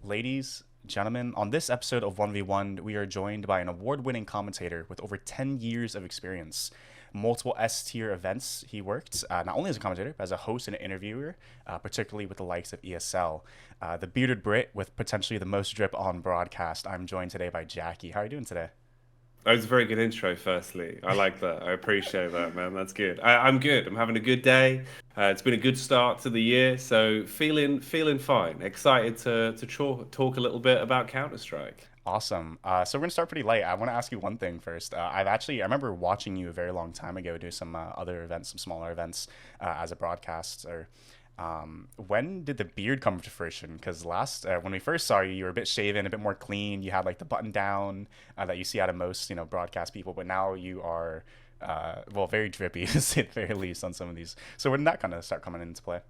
Ladies, gentlemen, on this episode of 1v1, we are joined by an award winning commentator with over 10 years of experience. Multiple S tier events he worked, not only as a commentator, but as a host and an interviewer, particularly with the likes of ESL. The bearded Brit with potentially the most drip on broadcast. I'm joined today by Jackie. How are you doing today? That was a very good intro, firstly. I like that. I appreciate that, man. That's good. I'm good. I'm having a good day. It's been a good start to the year, so feeling fine. Excited to talk a little bit about Counter Strike. Awesome. So we're gonna start pretty light. I want to ask you one thing first. I remember watching you a very long time ago do some other events, some smaller events as a broadcaster. When did the beard come to fruition? Because last when we first saw you, you were a bit shaven, a bit more clean. You had like the button down that you see out of most, broadcast people. But now you are, well, very drippy, to say the very least, on some of these. So when did that kind of start coming into play?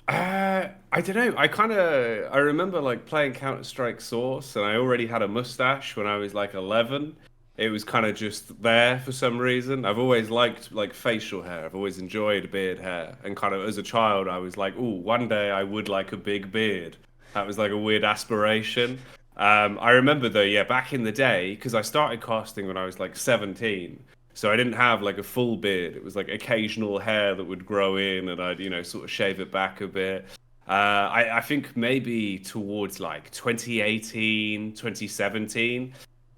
I don't know. I remember like playing Counter Strike Source, and I already had a mustache when I was like 11. It was kind of just there for some reason. I've always liked like facial hair. I've always enjoyed beard hair, and kind of as a child, I was like, "Oh, one day I would like a big beard." That was like a weird aspiration. I remember though, yeah, back in the day, because I started casting when I was like 17. So I didn't have like a full beard. It was like occasional hair that would grow in, and I'd, sort of shave it back a bit. I think maybe towards like 2018, 2017,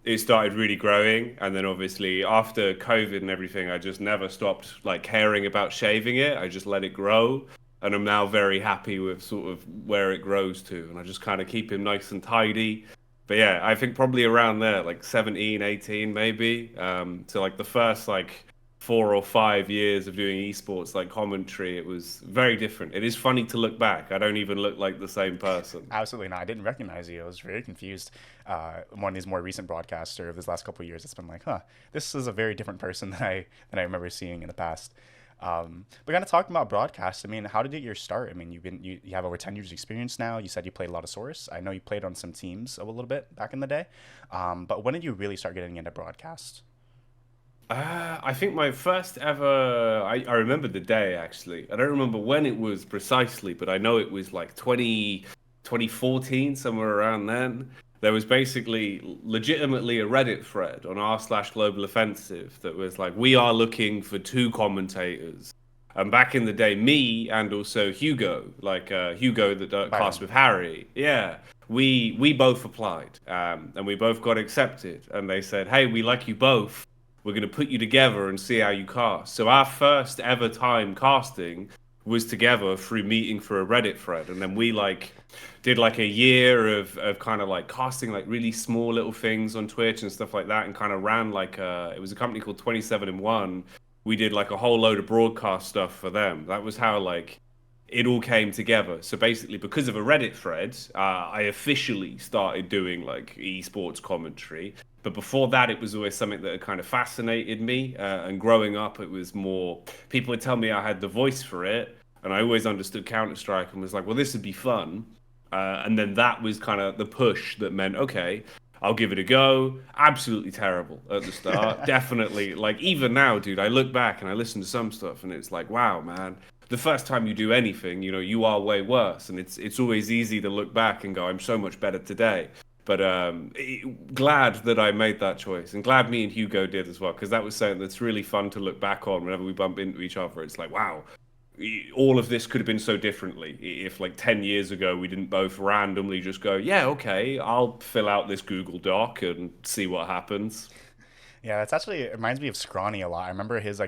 it started really growing. And then obviously after COVID and everything, I just never stopped like caring about shaving it. I just let it grow. And I'm now very happy with sort of where it grows to. And I just kind of keep him nice and tidy. But yeah, I think probably around there, like 17, 18, maybe. So like the first like 4 or 5 years of doing esports like commentary, it was very different. It is funny to look back. I don't even look like the same person. Absolutely not. I didn't recognize you. I was very confused. One of these more recent broadcaster of this last couple of years, it's been like, huh, this is a very different person than I remember seeing in the past. But kind of talking about broadcast, I mean, how did it your start? I mean, you have over 10 years experience now. You said you played a lot of Source. I know you played on some teams a little bit back in the day. But when did you really start getting into broadcast? I think my first ever, I remember the day actually. I don't remember when it was precisely, but I know it was like 2014, somewhere around then. There was basically legitimately a Reddit thread on r/global offensive that was like, we are looking for two commentators. And back in the day, me and also Hugo, like Hugo that cast Byron. with Harry, yeah, we both applied, and we both got accepted. And they said, hey, we like you both. We're going to put you together and see how you cast. So our first ever time casting was together through meeting for a Reddit thread, and then we like did like a year of kind of like casting like really small little things on Twitch and stuff like that, and kind of ran like it was a company called 27 in 1. We did like a whole load of broadcast stuff for them. That was how like it all came together. So basically, because of a Reddit thread, I officially started doing like esports commentary. But before that, it was always something that had kind of fascinated me. And growing up, it was more people would tell me I had the voice for it, and I always understood Counter Strike and was like, well, this would be fun. And then that was kind of the push that meant, okay, I'll give it a go. Absolutely terrible at the start. Definitely, like even now, dude, I look back and I listen to some stuff and it's like, wow, man, the first time you do anything, you are way worse. And it's always easy to look back and go, I'm so much better today. But glad that I made that choice, and glad me and Hugo did as well, because that was something that's really fun to look back on whenever we bump into each other. It's like, wow, all of this could have been so differently if like 10 years ago we didn't both randomly just go, yeah, okay, I'll fill out this Google Doc and see what happens. Yeah, that's actually it reminds me of Scrawny a lot. I remember his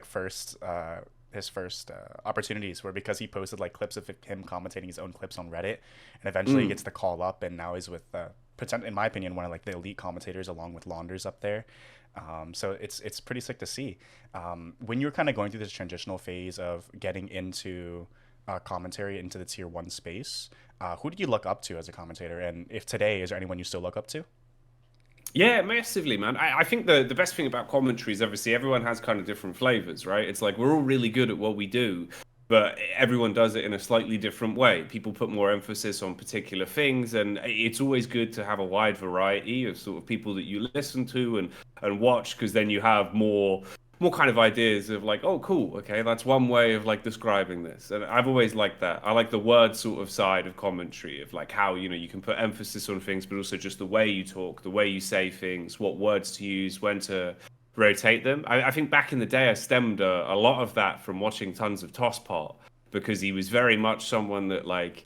first opportunities were because he posted like clips of him commentating his own clips on Reddit, and eventually he gets Mm. the call up, and now he's with in my opinion, one of like the elite commentators along with Launders up there. So it's pretty sick to see. When you were kind of going through this transitional phase of getting into commentary into the tier one space, who did you look up to as a commentator? And if today, is there anyone you still look up to? Yeah, massively, man. I think the best thing about commentary is obviously everyone has kind of different flavors, right? It's like we're all really good at what we do, but everyone does it in a slightly different way. People put more emphasis on particular things, and it's always good to have a wide variety of sort of people that you listen to and watch, because then you have more more kind of ideas of like, oh, cool, okay, that's one way of like describing this. And I've always liked that. I like the word sort of side of commentary of like how, you can put emphasis on things, but also just the way you talk, the way you say things, what words to use, when to rotate them. I think back in the day, I stemmed a lot of that from watching tons of Tosspot because he was very much someone that like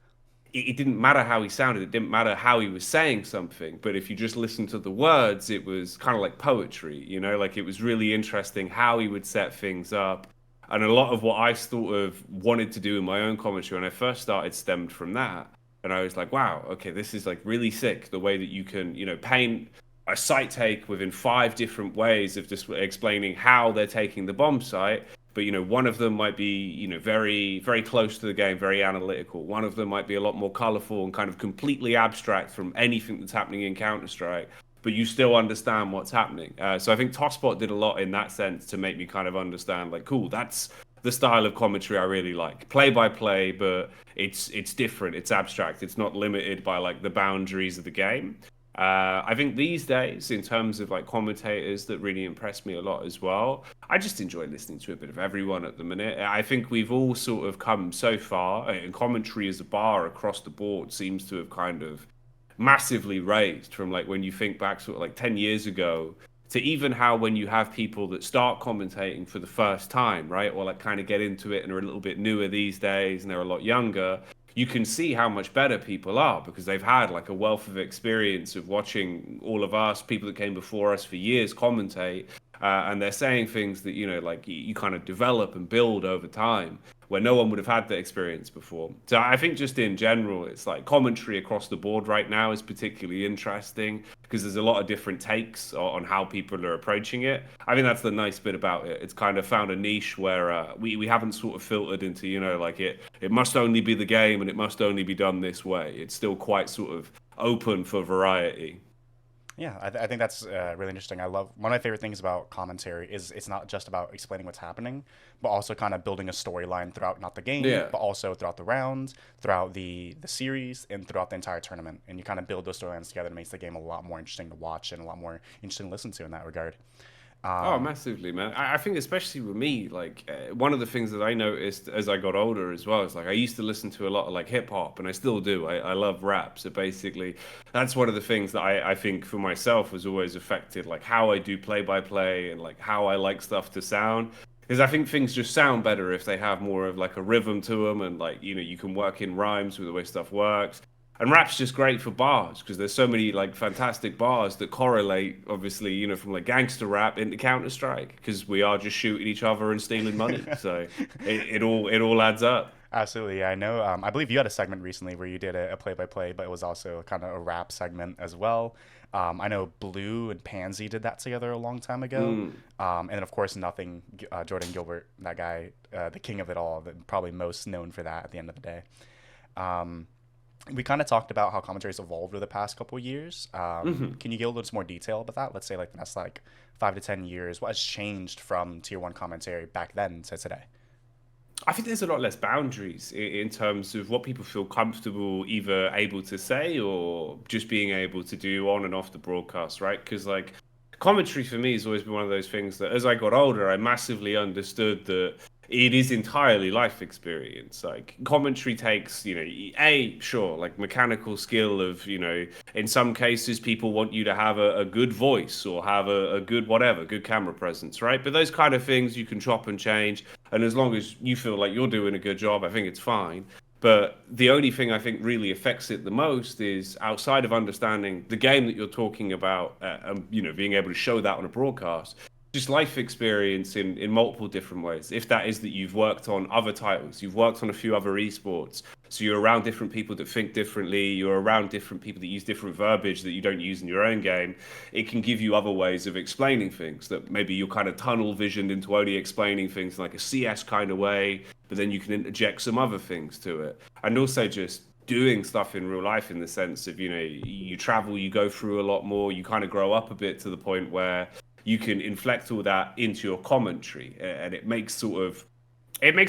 it didn't matter how he sounded, it didn't matter how he was saying something, but if you just listened to the words, it was kind of like poetry, like it was really interesting how he would set things up. And a lot of what I sort of wanted to do in my own commentary when I first started stemmed from that. And I was like, wow, okay, this is like really sick the way that you can, paint a site take within 5 different ways of just explaining how they're taking the bomb site. But one of them might be very very close to the game, very analytical. One of them might be a lot more colorful and kind of completely abstract from anything that's happening in Counter Strike, but you still understand what's happening. So I think Tosspot did a lot in that sense to make me kind of understand like, cool, that's the style of commentary I really like. Play by play, but it's different, it's abstract, it's not limited by like the boundaries of the game. I think these days, in terms of like commentators that really impress me a lot as well, I just enjoy listening to a bit of everyone at the minute. I think we've all sort of come so far, and commentary as a bar across the board seems to have kind of massively raised from like when you think back sort of like 10 years ago to even how when you have people that start commentating for the first time, right, or like kind of get into it and are a little bit newer these days and they're a lot younger, you can see how much better people are because they've had like a wealth of experience of watching all of us, people that came before us for years, commentate. And they're saying things that, like you kind of develop and build over time where no one would have had that experience before. So I think just in general, it's like commentary across the board right now is particularly interesting because there's a lot of different takes on how people are approaching it. I think that's the nice bit about it. It's kind of found a niche where we haven't sort of filtered into, like it must only be the game and it must only be done this way. It's still quite sort of open for variety. Yeah, I think that's really interesting. I love one of my favorite things about commentary is it's not just about explaining what's happening, but also kind of building a storyline throughout not the game, Yeah. but also throughout the rounds, throughout the series, and throughout the entire tournament. And you kind of build those storylines together, and it makes the game a lot more interesting to watch and a lot more interesting to listen to in that regard. Oh, Um, massively, man. I think especially with me, like one of the things that I noticed as I got older as well is like I used to listen to a lot of like hip hop, and I still do. I love rap, so basically, that's one of the things that I think for myself was always affected, like how I do play by play and like how I like stuff to sound. Because I think things just sound better if they have more of like a rhythm to them, and like you can work in rhymes with the way stuff works. And rap's just great for bars because there's so many like fantastic bars that correlate, obviously, from like gangster rap into Counter Strike because we are just shooting each other and stealing money. So it all adds up. Absolutely, yeah, I know. I believe you had a segment recently where you did a play-by-play, but it was also kind of a rap segment as well. I know Blue and Pansy did that together a long time ago, Mm. and then of course nothing. Jordan Gilbert, that guy, the king of it all, probably most known for that at the end of the day. Um, we kind of talked about how commentary's evolved over the past couple of years. hmm Can you give a little more detail about that? Let's say like the next like 5 to 10 years, what has changed from tier one commentary back then to today? I think there's a lot less boundaries in terms of what people feel comfortable either able to say or just being able to do on and off the broadcast, right? Because like commentary for me has always been one of those things that as I got older, I massively understood that it is entirely life experience. Like commentary takes, sure, like mechanical skill of, in some cases people want you to have a good voice or have a good whatever, good camera presence, right? But those kind of things you can chop and change. And as long as you feel like you're doing a good job, I think it's fine. But the only thing I think really affects it the most is outside of understanding the game that you're talking about, and being able to show that on a broadcast, just life experience in multiple different ways. If that is that you've worked on other titles, you've worked on a few other esports, so you're around different people that think differently, you're around different people that use different verbiage that you don't use in your own game, it can give you other ways of explaining things that maybe you're kind of tunnel visioned into only explaining things in like a CS kind of way, but then you can interject some other things to it. And also just doing stuff in real life in the sense of, you travel, you go through a lot more, you kind of grow up a bit to the point where you can inflect all that into your commentary and it makes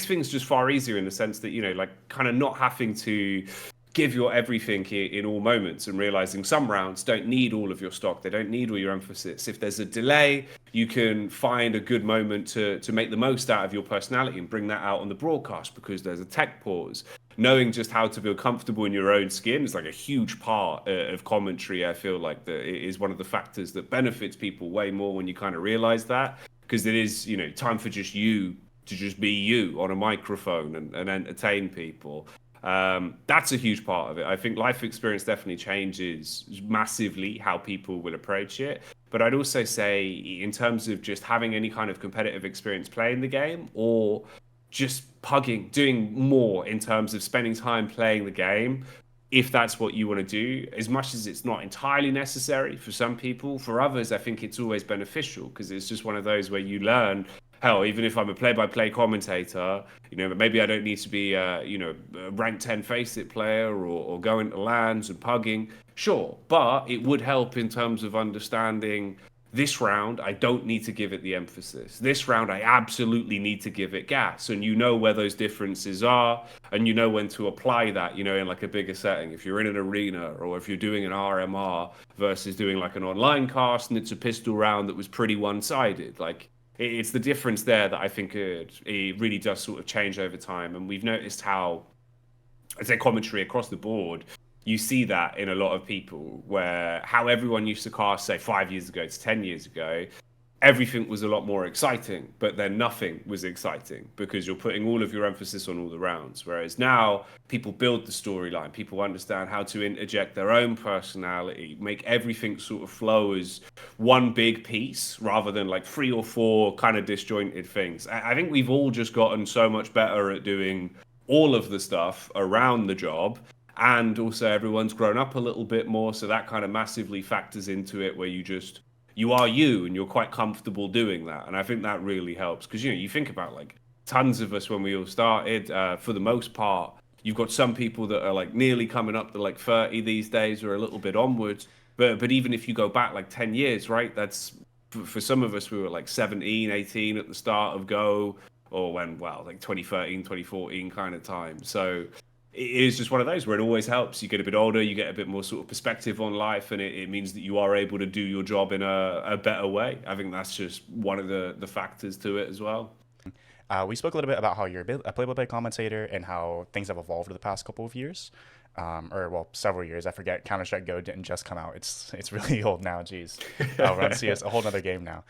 things just far easier in the sense that like kind of not having to give your everything in all moments and realizing some rounds don't need all of your stock, they don't need all your emphasis. If there's a delay, You can find a good moment to make the most out of your personality and bring that out on the broadcast because there's a tech pause. Knowing just how to feel comfortable in your own skin is like a huge part of commentary. I feel like that it is one of the factors that benefits people way more when you kind of realize that, because it is, you know, time for just you to just be you on a microphone and entertain people. That's a huge part of it. I think life experience definitely changes massively how people will approach it. But I'd also say, in terms of just having any kind of competitive experience playing the game, or just pugging, doing more in terms of spending time playing the game, if that's what you want to do, as much as it's not entirely necessary for some people, for others, I think it's always beneficial because it's just one of those where you learn. Hell, even if I'm a play-by-play commentator, you know, maybe I don't need to be, you know, a rank 10 face-it player or go into lands and pugging. Sure, but it would help in terms of understanding this round, I don't need to give it the emphasis. This round, I absolutely need to give it gas. And you know where those differences are, and you know when to apply that, you know, in like a bigger setting. If you're in an arena or if you're doing an RMR versus doing like an online cast and it's a pistol round that was pretty one-sided, like, it's the difference there that I think it really does sort of change over time. And we've noticed how, I'd say, commentary across the board, you see that in a lot of people, where how everyone used to cast, say, 5 years ago to 10 years ago, everything was a lot more exciting, but then nothing was exciting because you're putting all of your emphasis on all the rounds. Whereas now people build the storyline, people understand how to interject their own personality, make everything sort of flow as one big piece rather than like 3 or 4 kind of disjointed things. I think we've all just gotten so much better at doing all of the stuff around the job. And also everyone's grown up a little bit more. So that kind of massively factors into it, where you are you and you're quite comfortable doing that. And I think that really helps because, you know, you think about like tons of us when we all started, for the most part, you've got some people that are like nearly coming up to like 30 these days or a little bit onwards. But even if you go back like 10 years, right, that's for some of us, we were like 17, 18 at the start of Go, or when, well, like 2013, 2014 kind of time. So it is just one of those where it always helps. You get a bit older, you get a bit more sort of perspective on life, and it means that you are able to do your job in a better way. I think that's just one of the factors to it as well. We spoke a little bit about how you're a play-by-play commentator and how things have evolved over the past couple of years, or well, several years. I forget. Counter Strike Go didn't just come out. It's really old now. Jeez, Run CS, a whole other game now.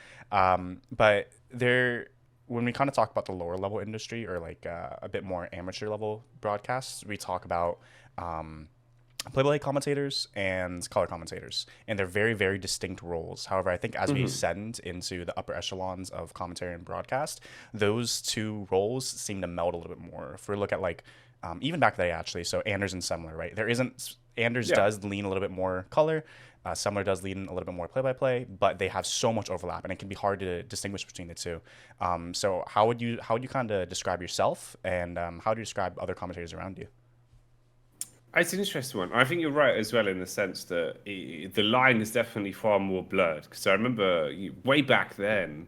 But there, when we kind of talk about the lower level industry, or like a bit more amateur level broadcasts, we talk about play-by-play commentators and color commentators, and they're very, very distinct roles. However, I think as we ascend into the upper echelons of commentary and broadcast, those two roles seem to meld a little bit more. If we look at like even back then, actually, so Anders and Semler, right? Anders does lean a little bit more color. Semler does lean a little bit more play-by-play, but they have so much overlap, and it can be hard to distinguish between the two. So how would you kind of describe yourself, and how do you describe other commentators around you? It's an interesting one. I think you're right as well, in the sense that the line is definitely far more blurred. Because I remember way back then,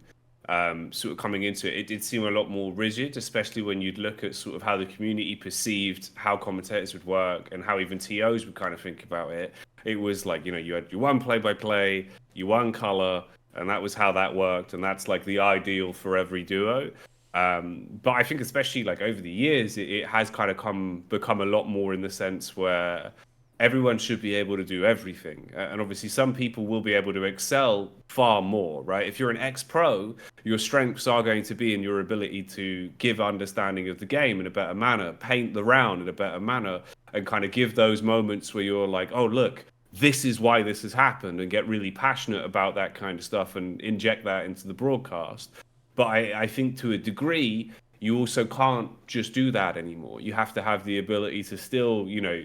sort of coming into it, it did seem a lot more rigid, especially when you'd look at sort of how the community perceived how commentators would work and how even TOs would kind of think about it. It was like, you know, you had your one play-by-play, your one color, and that was how that worked. And that's like the ideal for every duo. But I think especially like over the years, it has kind of become a lot more in the sense where everyone should be able to do everything. And obviously some people will be able to excel far more, right? If you're an ex-pro, your strengths are going to be in your ability to give understanding of the game in a better manner, paint the round in a better manner, and kind of give those moments where you're like, oh, look, this is why this has happened, and get really passionate about that kind of stuff and inject that into the broadcast. But I think to a degree, you also can't just do that anymore. You have to have the ability to still, you know,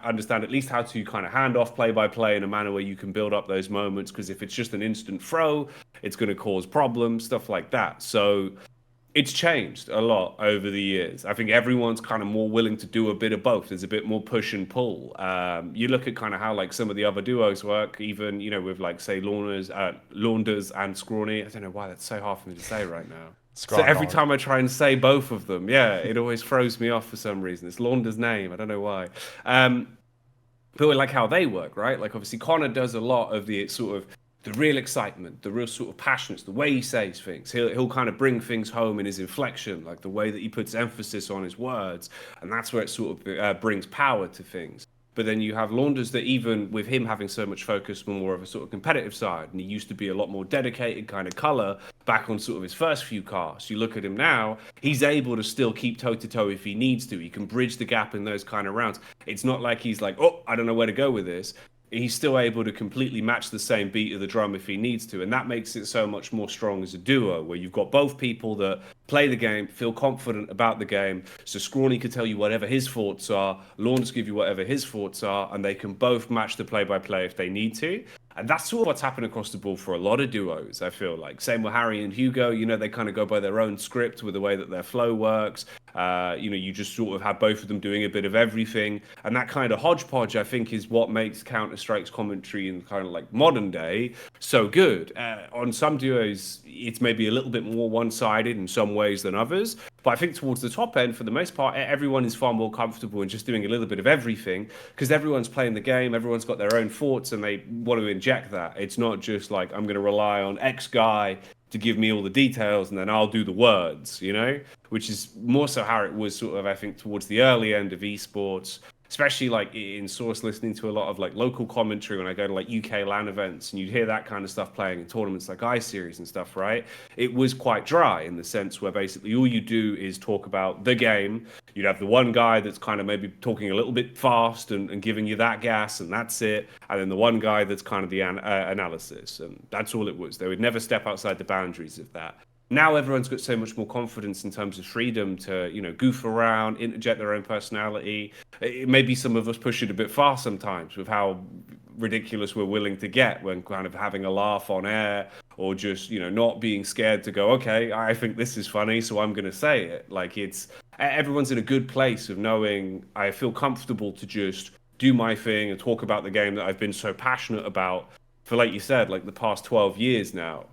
understand at least how to kind of hand off play-by-play in a manner where you can build up those moments. Because if it's just an instant throw, it's going to cause problems, stuff like that. So it's changed a lot over the years. I think everyone's kind of more willing to do a bit of both. There's a bit more push and pull. You look at kind of how like some of the other duos work, even, you know, with like, say, Launders and Scrawny. I don't know why that's so hard for me to say right now. So every time I try and say both of them, yeah, it always throws me off for some reason. It's Launder's name. I don't know why. But like how they work, right? Like obviously Connor does a lot of the sort of the real excitement, the real sort of passion. It's the way he says things. He'll kind of bring things home in his inflection, like the way that he puts emphasis on his words, and that's where it sort of brings power to things. But then you have Launders that, even with him having so much focus on more of a sort of competitive side, and he used to be a lot more dedicated kind of color back on sort of his first few casts. You look at him now, he's able to still keep toe to toe if he needs to. He can bridge the gap in those kind of rounds. It's not like he's like, oh, I don't know where to go with this. He's still able to completely match the same beat of the drum if he needs to. And that makes it so much more strong as a duo, where you've got both people that play the game, feel confident about the game. So Scrawny could tell you whatever his thoughts are, Lawns give you whatever his thoughts are, and they can both match the play-by-play if they need to. And that's sort of what's happened across the board for a lot of duos, I feel like. Same with Harry and Hugo, they kind of go by their own script with the way that their flow works. You just sort of have both of them doing a bit of everything. And that kind of hodgepodge, I think, is what makes Counter-Strike's commentary in kind of like modern day so good. On some duos, it's maybe a little bit more one-sided in some ways than others. But I think towards the top end, for the most part, everyone is far more comfortable in just doing a little bit of everything, because everyone's playing the game, everyone's got their own thoughts, and they want to inject that. It's not just like, I'm going to rely on X guy to give me all the details and then I'll do the words, which is more so how it was sort of, I think, towards the early end of esports, especially like in Source, listening to a lot of like local commentary when I go to like UK LAN events, and you'd hear that kind of stuff playing in tournaments like iSeries and stuff, right? It was quite dry in the sense where basically all you do is talk about the game. You'd have the one guy that's kind of maybe talking a little bit fast and giving you that gas, and that's it. And then the one guy that's kind of the analysis, and that's all it was. They would never step outside the boundaries of that. Now everyone's got so much more confidence in terms of freedom to, goof around, interject their own personality. Maybe some of us push it a bit far sometimes with how ridiculous we're willing to get when kind of having a laugh on air, or just, not being scared to go, okay, I think this is funny, so I'm going to say it. Like, everyone's in a good place of knowing I feel comfortable to just do my thing and talk about the game that I've been so passionate about for, like you said, like the past 12 years now.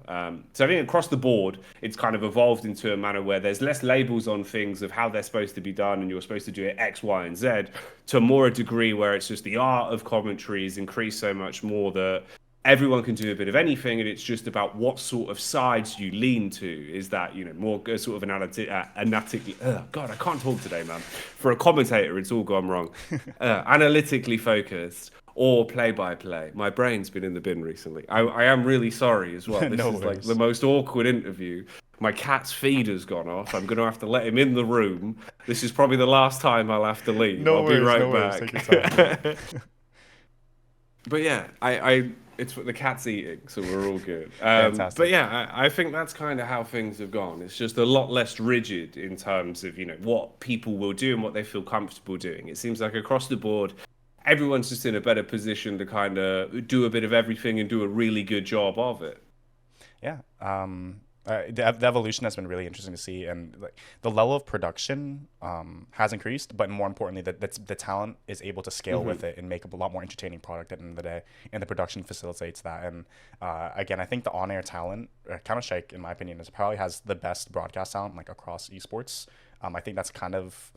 So I think across the board, it's kind of evolved into a manner where there's less labels on things of how they're supposed to be done, and you're supposed to do it X, Y, and Z, to more a degree where it's just the art of commentary has increased so much more that everyone can do a bit of anything, and it's just about what sort of sides you lean to. Is that, more sort of God, I can't talk today, man. For a commentator, it's all gone wrong. Analytically focused, or play-by-play. My brain's been in the bin recently. I am really sorry as well. This is like the most awkward interview. My cat's feeder's gone off. I'm going to have to let him in the room. This is probably the last time I'll have to leave. I'll be right back. Take your time. But yeah, it's what the cat's eating, so we're all good. Fantastic. But yeah, I think that's kind of how things have gone. It's just a lot less rigid in terms of, what people will do and what they feel comfortable doing. It seems like across the board, everyone's just in a better position to kind of do a bit of everything and do a really good job of it. Yeah. The evolution has been really interesting to see, and like the level of production has increased, but more importantly, the talent is able to scale with it and make a lot more entertaining product at the end of the day, and the production facilitates that. And again, I think the on-air talent, Counter-Strike, in my opinion, probably has the best broadcast talent like across esports. I think that's kind of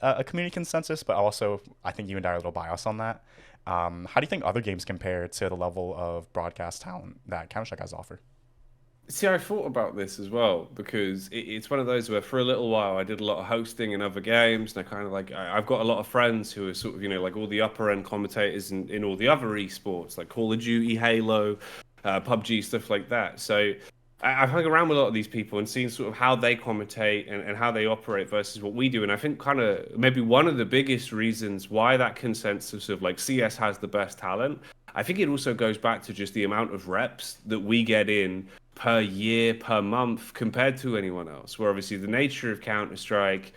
a community consensus, but also I think you and I are a little biased on that. How do you think other games compare to the level of broadcast talent that Counter-Strike has to offer? See, I thought about this as well, because it's one of those where for a little while I did a lot of hosting in other games, and I kind of like, I've got a lot of friends who are sort of, like all the upper end commentators in all the other esports, like Call of Duty, Halo, PUBG, stuff like that. So I've hung around with a lot of these people and seen sort of how they commentate and how they operate versus what we do. And I think kind of maybe one of the biggest reasons why that consensus of like CS has the best talent, I think it also goes back to just the amount of reps that we get in per year, per month, compared to anyone else. Where obviously the nature of Counter-Strike,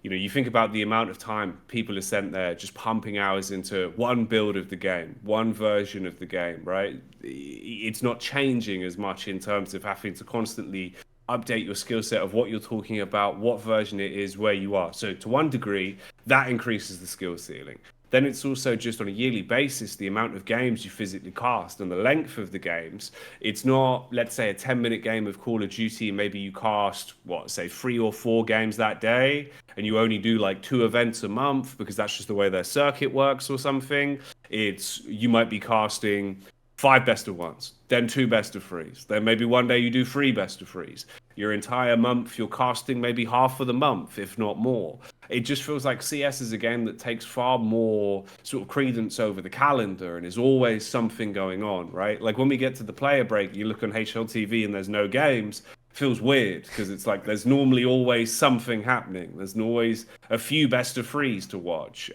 you think about the amount of time people are spent there just pumping hours into one build of the game, one version of the game, right? It's not changing as much in terms of having to constantly update your skill set of what you're talking about, what version it is, where you are. So to one degree, that increases the skill ceiling. Then it's also just on a yearly basis, the amount of games you physically cast and the length of the games. It's not, let's say, a 10-minute game of Call of Duty. Maybe you cast, say 3 or 4 games that day, and you only do like 2 events a month because that's just the way their circuit works or something. You might be casting 5 best of ones, then 2 best of threes, then maybe one day you do 3 best of threes. Your entire month, you're casting maybe half of the month, if not more. It just feels like CS is a game that takes far more sort of credence over the calendar and is always something going on, right? Like when we get to the player break, you look on HLTV and there's no games. Feels weird because it's like there's normally always something happening. There's always a few best of threes to watch.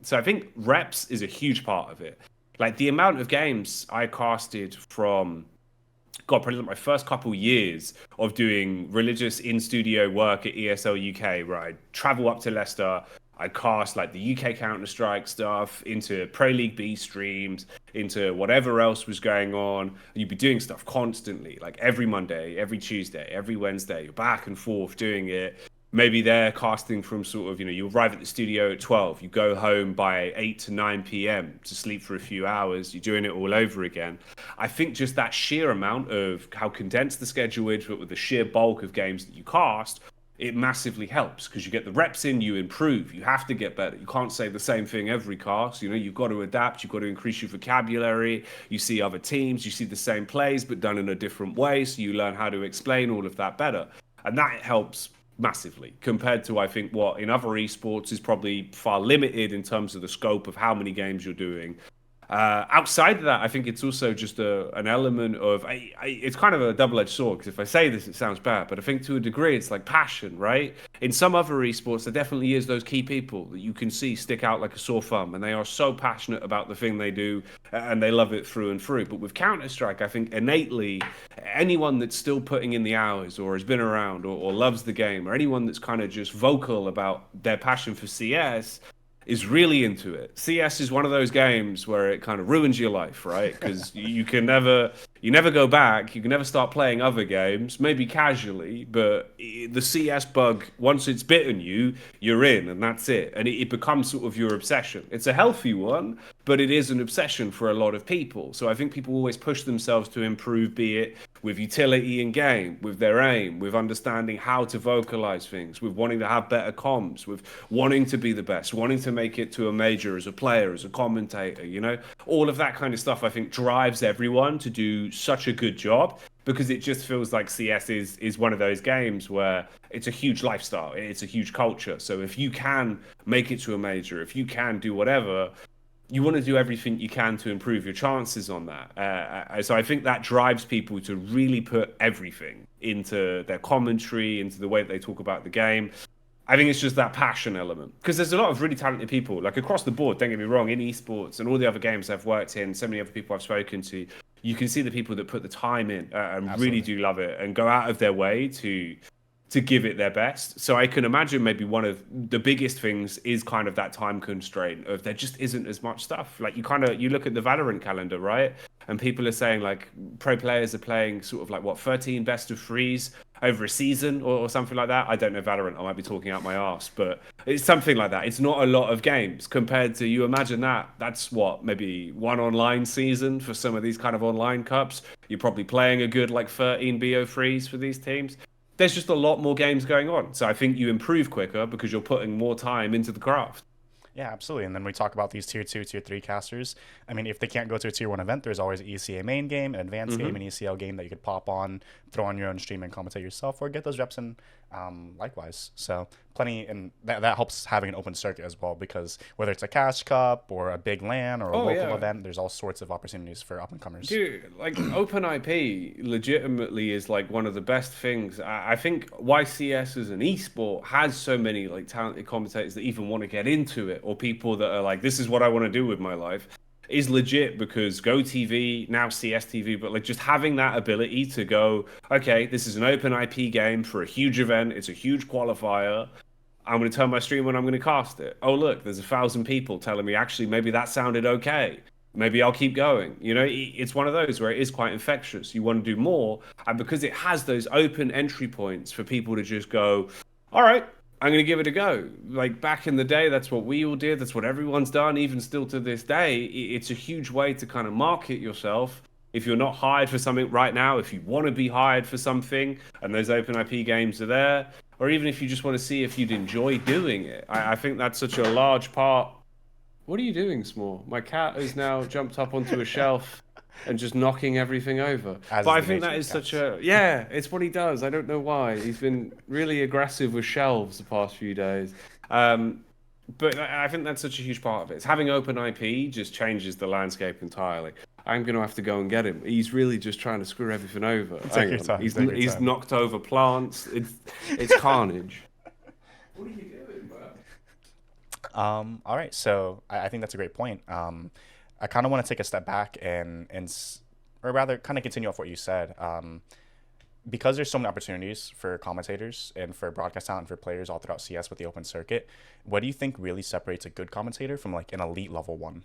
So I think reps is a huge part of it. Like the amount of games I casted from, God, probably like my first couple years of doing religious in-studio work at ESL UK, where I'd travel up to Leicester, I'd cast like the UK Counter Strike stuff into Pro League B streams, into whatever else was going on. And you'd be doing stuff constantly, like every Monday, every Tuesday, every Wednesday, you're back and forth doing it. Maybe they're casting from sort of, you arrive at the studio at 12, you go home by 8 to 9 p.m. to sleep for a few hours, you're doing it all over again. I think just that sheer amount of how condensed the schedule is, but with the sheer bulk of games that you cast, it massively helps because you get the reps in, you improve, you have to get better. You can't say the same thing every cast, you've got to adapt, you've got to increase your vocabulary, you see other teams, you see the same plays but done in a different way, so you learn how to explain all of that better. And that helps massively compared to, I think, what in other esports is probably far limited in terms of the scope of how many games you're doing. Outside of that, I think it's also just an element of it's kind of a double-edged sword, because if I say this it sounds bad, but I think to a degree it's like passion, right? In some other esports there definitely is those key people that you can see stick out like a sore thumb, and they are so passionate about the thing they do and they love it through and through. But with Counter Strike, I think innately anyone that's still putting in the hours or has been around or loves the game, or anyone that's kind of just vocal about their passion for CS is really into it. CS is one of those games where it kind of ruins your life, right? Because you never go back. You can never start playing other games, maybe casually, but the CS bug, once it's bitten you, you're in, and that's it. And it becomes sort of your obsession. It's a healthy one, but it is an obsession for a lot of people. So I think people always push themselves to improve, be it with utility in game, with their aim, with understanding how to vocalize things, with wanting to have better comms, with wanting to be the best, wanting to make it to a major as a player, as a commentator, all of that kind of stuff I think drives everyone to do such a good job, because it just feels like CS is one of those games where it's a huge lifestyle, it's a huge culture. So if you can make it to a major, if you can do whatever, you want to do everything you can to improve your chances on that. So I think that drives people to really put everything into their commentary, into the way that they talk about the game. I think it's just that passion element, because there's a lot of really talented people, like across the board, don't get me wrong, in esports and all the other games I've worked in, so many other people I've spoken to, you can see the people that put the time in and Absolutely. really do love it and go out of their way to give it their best. So I can imagine maybe one of the biggest things is kind of that time constraint of there just isn't as much stuff. Like you look at the Valorant calendar, right? And people are saying like pro players are playing sort of like 13 best of threes over a season or something like that. I don't know Valorant, I might be talking out my arse, but it's something like that. It's not a lot of games compared to, you imagine that's what, maybe one online season for some of these kind of online cups. You're probably playing a good like 13 BO3s for these teams. There's just a lot more games going on. So I think you improve quicker because you're putting more time into the craft. Yeah, absolutely. And then we talk about these tier 2, tier 3 casters. I mean, if they can't go to a tier 1 event, there's always an ECA main game, an advanced game, an ECL game that you could pop on, throw on your own stream and commentate yourself, or get those reps in likewise. So plenty, and that helps having an open circuit as well, because whether it's a cash cup or a big LAN or a local event, there's all sorts of opportunities for up-and-comers. Dude, like open IP legitimately is like one of the best things. I think why CS as an esport has so many like talented commentators that even want to get into it, or people that are like, this is what I want to do with my life, is legit, because GoTV, now CSTV, but like just having that ability to go, okay, this is an open IP game for a huge event, it's a huge qualifier, I'm going to turn my stream on, I'm going to cast it. Oh, look, there's 1,000 people telling me, actually, maybe that sounded okay. Maybe I'll keep going. It's one of those where it is quite infectious. You want to do more. And because it has those open entry points for people to just go, all right, I'm going to give it a go. Like back in the day, that's what we all did. That's what everyone's done. Even still to this day, it's a huge way to kind of market yourself. If you're not hired for something right now, if you want to be hired for something and those open IP games are there, or even if you just want to see if you'd enjoy doing it, I think that's such a large part. What are you doing, Small? My cat has now jumped up onto a shelf and just knocking everything over. As But is I the think nature that of is such cats. a yeah, it's what he does. I don't know why. He's been really aggressive with shelves the past few days. Um, but I think that's such a huge part of it. It's having open IP just changes the landscape entirely. I'm going to have to go and get him. He's really just trying to screw everything over. Take Hang your on, time. Take your he's time. knocked over plants. It's carnage. What are you doing, bro? All right, so I think that's a great point. I kind of want to take a step back or rather, kind of continue off what you said. Because there's so many opportunities for commentators and for broadcast talent and for players all throughout CS with the open circuit, what do you think really separates a good commentator from like an elite level one?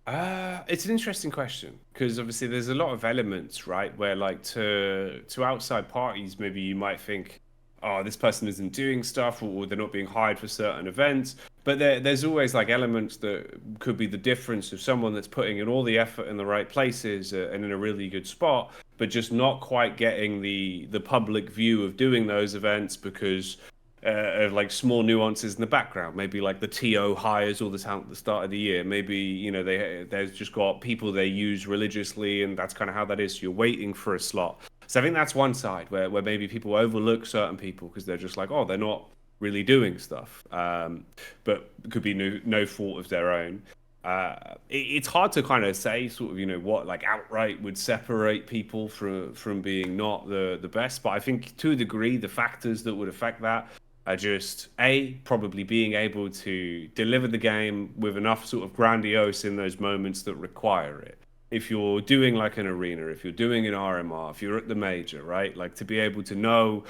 It's an interesting question because obviously there's a lot of elements, right? Where like to outside parties, maybe you might think, oh, this person isn't doing stuff, or they're not being hired for certain events. But there's always like elements that could be the difference of someone that's putting in all the effort in the right places and in a really good spot, but just not quite getting the public view of doing those events because of like small nuances in the background. Maybe like the TO hires all the talent at the start of the year. Maybe they've just got people they use religiously, and that's kind of how that is. So you're waiting for a slot. So I think that's one side where maybe people overlook certain people because they're just like, oh, they're not really doing stuff, but it could be no fault of their own. It's hard to kind of say sort of what like outright would separate people from being not the best, but I think to a degree the factors that would affect that are just probably being able to deliver the game with enough sort of grandiose in those moments that require it. If you're doing like an arena, if you're doing an RMR, if you're at the major, right? Like to be able to know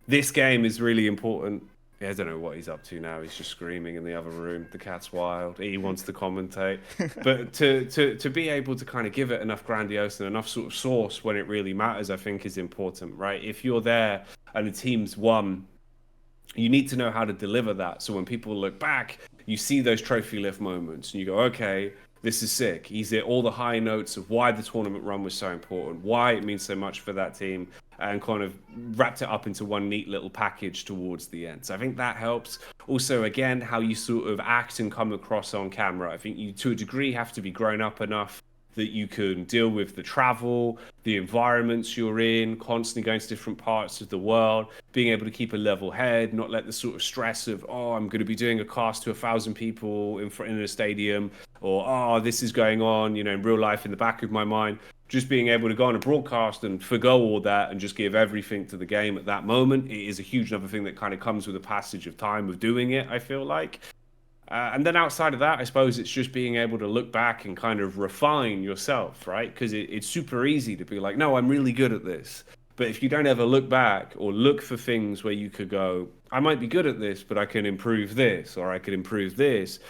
this game is really important. Yeah, I don't know what he's up to now. He's just screaming in the other room. The cat's wild. He wants to commentate. But to be able to kind of give it enough grandiose and enough sort of source when it really matters, I think is important, right? If you're there and the team's won, you need to know how to deliver that. So when people look back, you see those trophy lift moments and you go, okay, this is sick. He's hit all the high notes of why the tournament run was so important, why it means so much for that team, and kind of wrapped it up into one neat little package towards the end. So I think that helps. Also, again, how you sort of act and come across on camera. I think you, to a degree, have to be grown up enough that you can deal with the travel, the environments you're in, constantly going to different parts of the world, being able to keep a level head, not let the sort of stress of, oh, I'm going to be doing a cast to 1,000 people in a stadium, or, oh, this is going on, in real life in the back of my mind. Just being able to go on a broadcast and forgo all that and just give everything to the game at that moment, it is a huge another thing that kind of comes with the passage of time of doing it, I feel like. And then outside of that, I suppose it's just being able to look back and kind of refine yourself, right? Because it's super easy to be like, no, I'm really good at this. But if you don't ever look back or look for things where you could go, I might be good at this, but I can improve this, or I could improve this,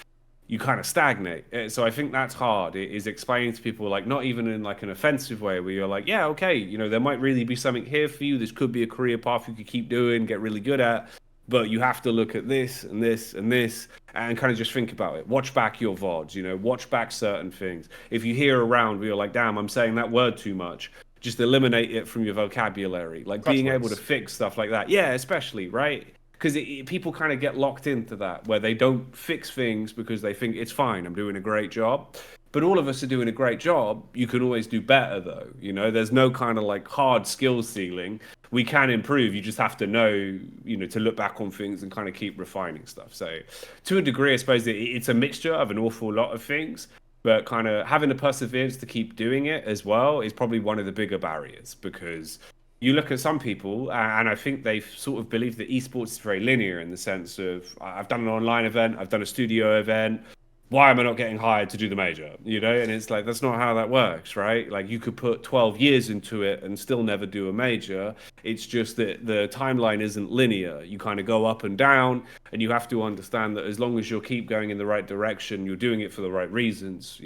you kind of stagnate. So I think that's hard. It is explaining to people, like, not even in like an offensive way where you're like, yeah, okay, there might really be something here for you. This could be a career path you could keep doing, get really good at. But you have to look at this and this and this and kind of just think about it. Watch back your VODs, watch back certain things. If you hear around where you're like, damn, I'm saying that word too much, just eliminate it from your vocabulary. Like Crutch being able to words. fix stuff like that. Yeah, especially, right? Because people kind of get locked into that where they don't fix things because they think it's fine, I'm doing a great job. But all of us are doing a great job. You can always do better, though. There's no kind of like hard skills ceiling. We can improve. You just have to know, to look back on things and kind of keep refining stuff. So, to a degree, I suppose it's a mixture of an awful lot of things. But kind of having the perseverance to keep doing it as well is probably one of the bigger barriers because you look at some people, and I think they sort of believe that esports is very linear in the sense of I've done an online event, I've done a studio event, why am I not getting hired to do the major? And it's like, that's not how that works, right? Like you could put 12 years into it and still never do a major. It's just that the timeline isn't linear. You kind of go up and down, and you have to understand that as long as you keep going in the right direction, you're doing it for the right reasons,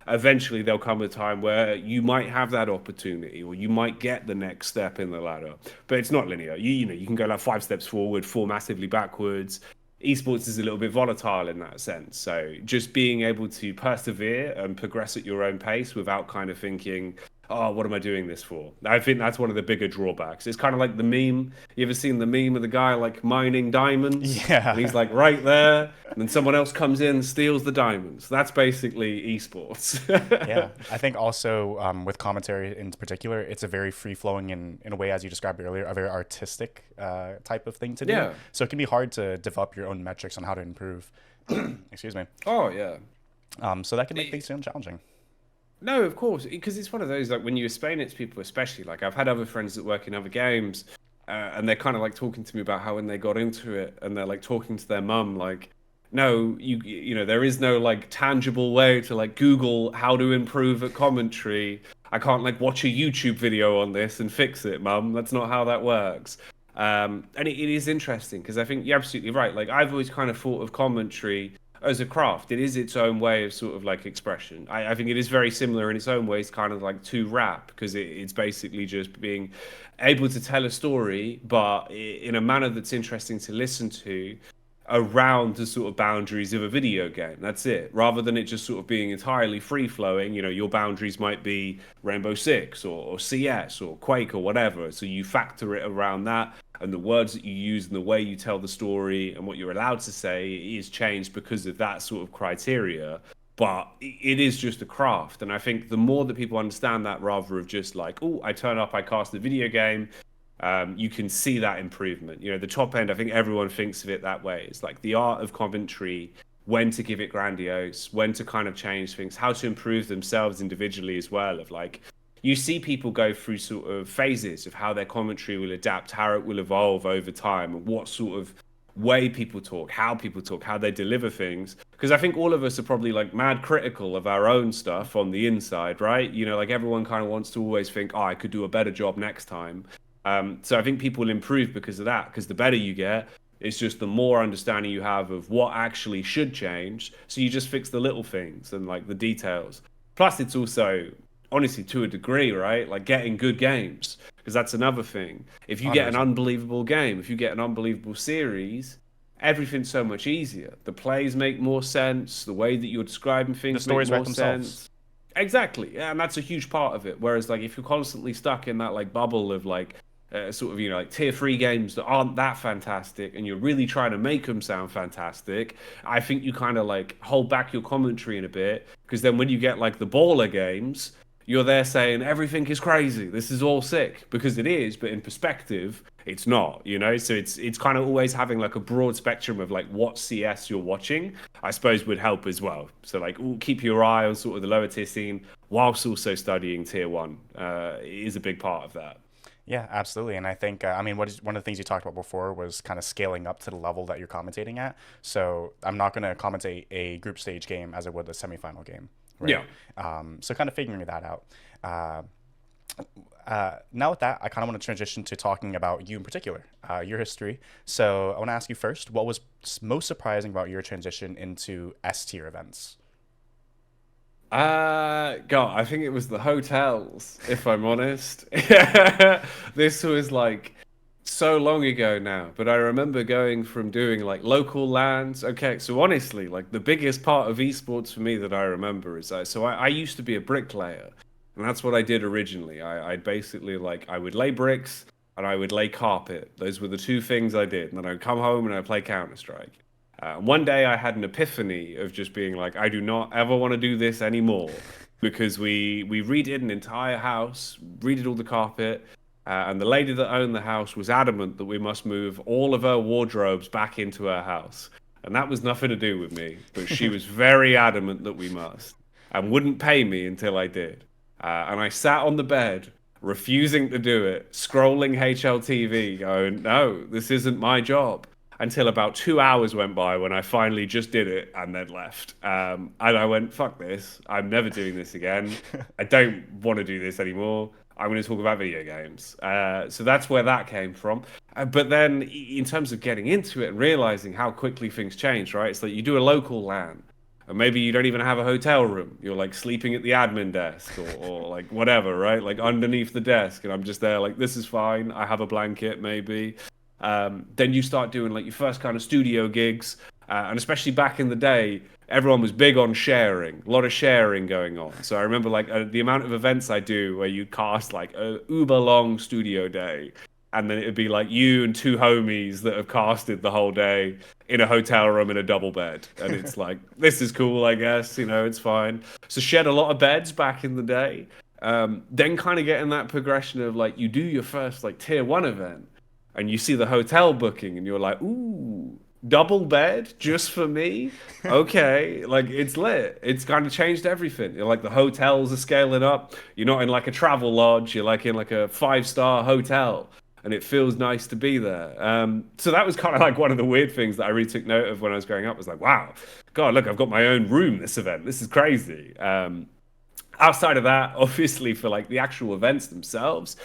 Eventually there'll come a time where you might have that opportunity or you might get the next step in the ladder, but it's not linear. You can go like 5 steps forward, 4 massively backwards. Esports is a little bit volatile in that sense. So just being able to persevere and progress at your own pace without kind of thinking, oh, what am I doing this for? I think that's one of the bigger drawbacks. It's kind of like the meme. You ever seen the meme of the guy like mining diamonds? And he's Yeah. like right there, and then someone else comes in and steals the diamonds. That's basically esports. Yeah, I think also with commentary in particular, it's a very free flowing in a way, as you described earlier, a very artistic type of thing to do. Yeah. So it can be hard to develop your own metrics on how to improve. Excuse me. Oh yeah. So that can make things sound challenging. No, of course, because it's one of those like when you explain it to people, especially like I've had other friends that work in other games, and they're kind of like talking to me about how when they got into it, and they're like talking to their mum, like, no, you know, there is no like tangible way to like Google how to improve at commentary. I can't like watch a YouTube video on this and fix it, mum. That's not how that works. And it is interesting because I think you're absolutely right. Like I've always kind of thought of commentary as a craft. It is its own way of sort of like expression. I think it is very similar in its own ways, kind of like to rap, because it's basically just being able to tell a story, but in a manner that's interesting to listen to around the sort of boundaries of a video game. That's it. Rather than it just sort of being entirely free flowing, you know, your boundaries might be Rainbow Six or CS or Quake or whatever. So you factor it around that, and the words that you use and the way you tell the story and what you're allowed to say is changed because of that sort of criteria. But it is just a craft. And I think the more that people understand that, rather of just like, oh, I turn up, I cast a video game, you can see that improvement. You know, the top end, I think everyone thinks of it that way. It's like the art of commentary, when to give it grandiose, when to kind of change things, how to improve themselves individually as well. Of like, you see people go through sort of phases of how their commentary will adapt, how it will evolve over time, and what sort of way people talk, how they deliver things. Because I think all of us are probably like mad critical of our own stuff on the inside, right? You know, like everyone kind of wants to always think, oh, I could do a better job next time. So I think people will improve because of that, because the better you get, it's just the more understanding you have of what actually should change. So you just fix the little things and like the details. Plus, it's also, honestly, to a degree, right? Like getting good games, because that's another thing. If you get an 100%. unbelievable game, if you get an unbelievable series, everything's so much easier. The plays make more sense. The way that you're describing The things make stories write more themselves. sense. Exactly, yeah, and that's a huge part of it. Whereas, like, if you're constantly stuck in that like bubble of like sort of, you know, like tier 3 games that aren't that fantastic, and you're really trying to make them sound fantastic, I think you kind of like hold back your commentary in a bit, because then when you get like the baller games, you're there saying everything is crazy, this is all sick, because it is, but in perspective, it's not, you know. So it's kind of always having like a broad spectrum of like what CS you're watching, I suppose, would help as well. So like, keep your eye on sort of the lower tier scene whilst also studying tier 1 is a big part of that. Yeah, absolutely. And I think, I mean, one of the things you talked about before was kind of scaling up to the level that you're commentating at. So I'm not going to commentate a group stage game as I would a semifinal game, right? Yeah. So kind of figuring that out. Now with that, I kind of want to transition to talking about you in particular, your history. So I want to ask you first, what was most surprising about your transition into S tier events? God, I think it was the hotels, if I'm honest. This was like so long ago now, but I remember going from doing like local lands. Okay, so honestly, like the biggest part of esports for me that I remember is I used to be a bricklayer, and that's what I did originally. I'd basically like I would lay bricks and I would lay carpet. Those were the two things I did, and then I'd come home and I'd play Counter Strike. One day I had an epiphany of just being like, I do not ever want to do this anymore, because we redid an entire house, redid all the carpet, and the lady that owned the house was adamant that we must move all of her wardrobes back into her house. And that was nothing to do with me, but she was very adamant that we must, and wouldn't pay me until I did. And I sat on the bed, refusing to do it, scrolling HLTV, going, no, this isn't my job. Until about 2 hours went by when I finally just did it and then left. And I went, fuck this. I'm never doing this again. I don't want to do this anymore. I'm going to talk about video games. So that's where that came from. But then in terms of getting into it and realizing how quickly things change, right? It's like you do a local LAN, and maybe you don't even have a hotel room. You're like sleeping at the admin desk or like whatever, right? Like underneath the desk. And I'm just there like, this is fine. I have a blanket maybe. Then you start doing like your first kind of studio gigs, and especially back in the day, everyone was big on sharing, a lot of sharing going on. So I remember like the amount of events I do where you cast like a uber long studio day, and then it would be like you and two homies that have casted the whole day in a hotel room in a double bed, and it's like, this is cool, I guess, you know, it's fine. So shed a lot of beds back in the day. Then kind of getting that progression of like, you do your first like tier 1 event and you see the hotel booking and you're like, ooh, double bed just for me? Okay, like it's lit. It's kind of changed everything. You're like, the hotels are scaling up. You're not in like a travel lodge, you're like in like a 5-star hotel. And it feels nice to be there. So that was kind of like one of the weird things that I really took note of when I was growing up. Was like, wow, God, look, I've got my own room this event. This is crazy. Outside of that, obviously, for like the actual events themselves,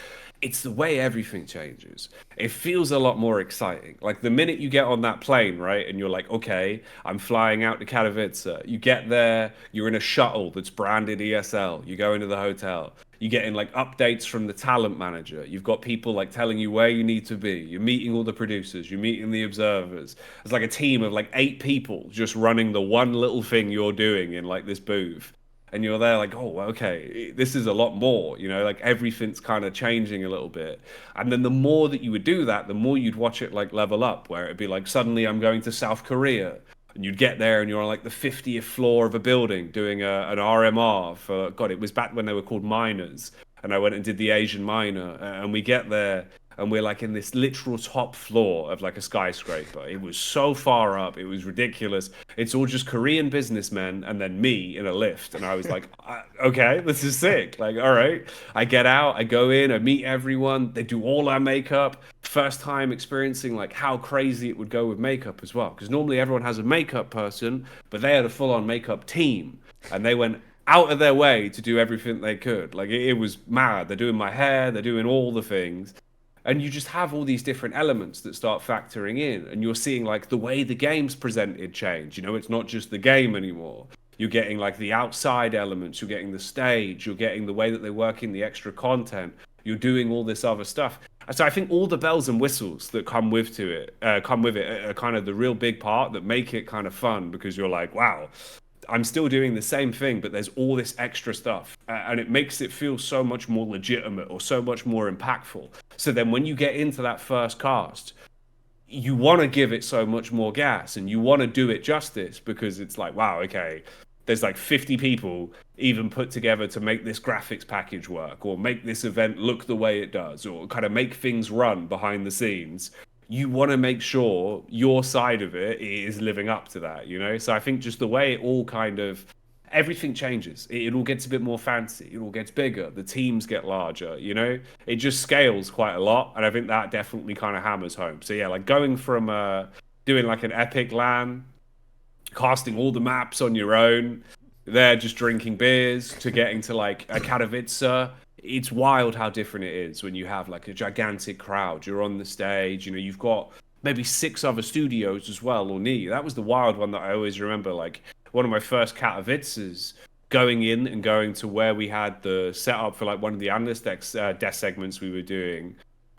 it's the way everything changes. It feels a lot more exciting. Like the minute you get on that plane, right, and you're like, okay, I'm flying out to Katowice. You get there, you're in a shuttle that's branded ESL. You go into the hotel. You get in like updates from the talent manager. You've got people like telling you where you need to be. You're meeting all the producers. You're meeting the observers. It's like a team of like 8 people just running the one little thing you're doing in like this booth. And you're there like, oh, okay, this is a lot more, you know, like everything's kind of changing a little bit. And then the more that you would do that, the more you'd watch it like level up, where it'd be like, suddenly I'm going to South Korea. And you'd get there and you're on like the 50th floor of a building doing an RMR for, God, it was back when they were called minors. And I went and did the Asian minor. And we get there and we're like in this literal top floor of like a skyscraper. It was so far up. It was ridiculous. It's all just Korean businessmen and then me in a lift. And I was like, okay, this is sick. Like, all right. I get out, I go in, I meet everyone. They do all our makeup. First time experiencing like how crazy it would go with makeup as well. Because normally everyone has a makeup person, but they had a full-on makeup team. And they went out of their way to do everything they could. Like it was mad. They're doing my hair, they're doing all the things. And you just have all these different elements that start factoring in, and you're seeing like the way the game's presented change. You know, it's not just the game anymore. You're getting like the outside elements, you're getting the stage, you're getting the way that they work in the extra content, you're doing all this other stuff. So I think all the bells and whistles that come with it are kind of the real big part that make it kind of fun, because you're like, wow, I'm still doing the same thing, but there's all this extra stuff, and it makes it feel so much more legitimate or so much more impactful. So then when you get into that first cast, you want to give it so much more gas and you want to do it justice, because it's like, wow, okay, there's like 50 people even put together to make this graphics package work, or make this event look the way it does, or kind of make things run behind the scenes. You want to make sure your side of it is living up to that, you know? So I think just the way it all kind of, everything changes. It all gets a bit more fancy. It all gets bigger. The teams get larger, you know? It just scales quite a lot. And I think that definitely kind of hammers home. So yeah, like going from doing like an epic LAN, casting all the maps on your own, there just drinking beers, to getting to like a Katowice. It's wild how different it is when you have like a gigantic crowd. You're on the stage, you know, you've got maybe 6 other studios as well, or near. That was the wild one that I always remember. Like one of my first Katowices, going in and going to where we had the setup for like one of the analyst desk segments we were doing.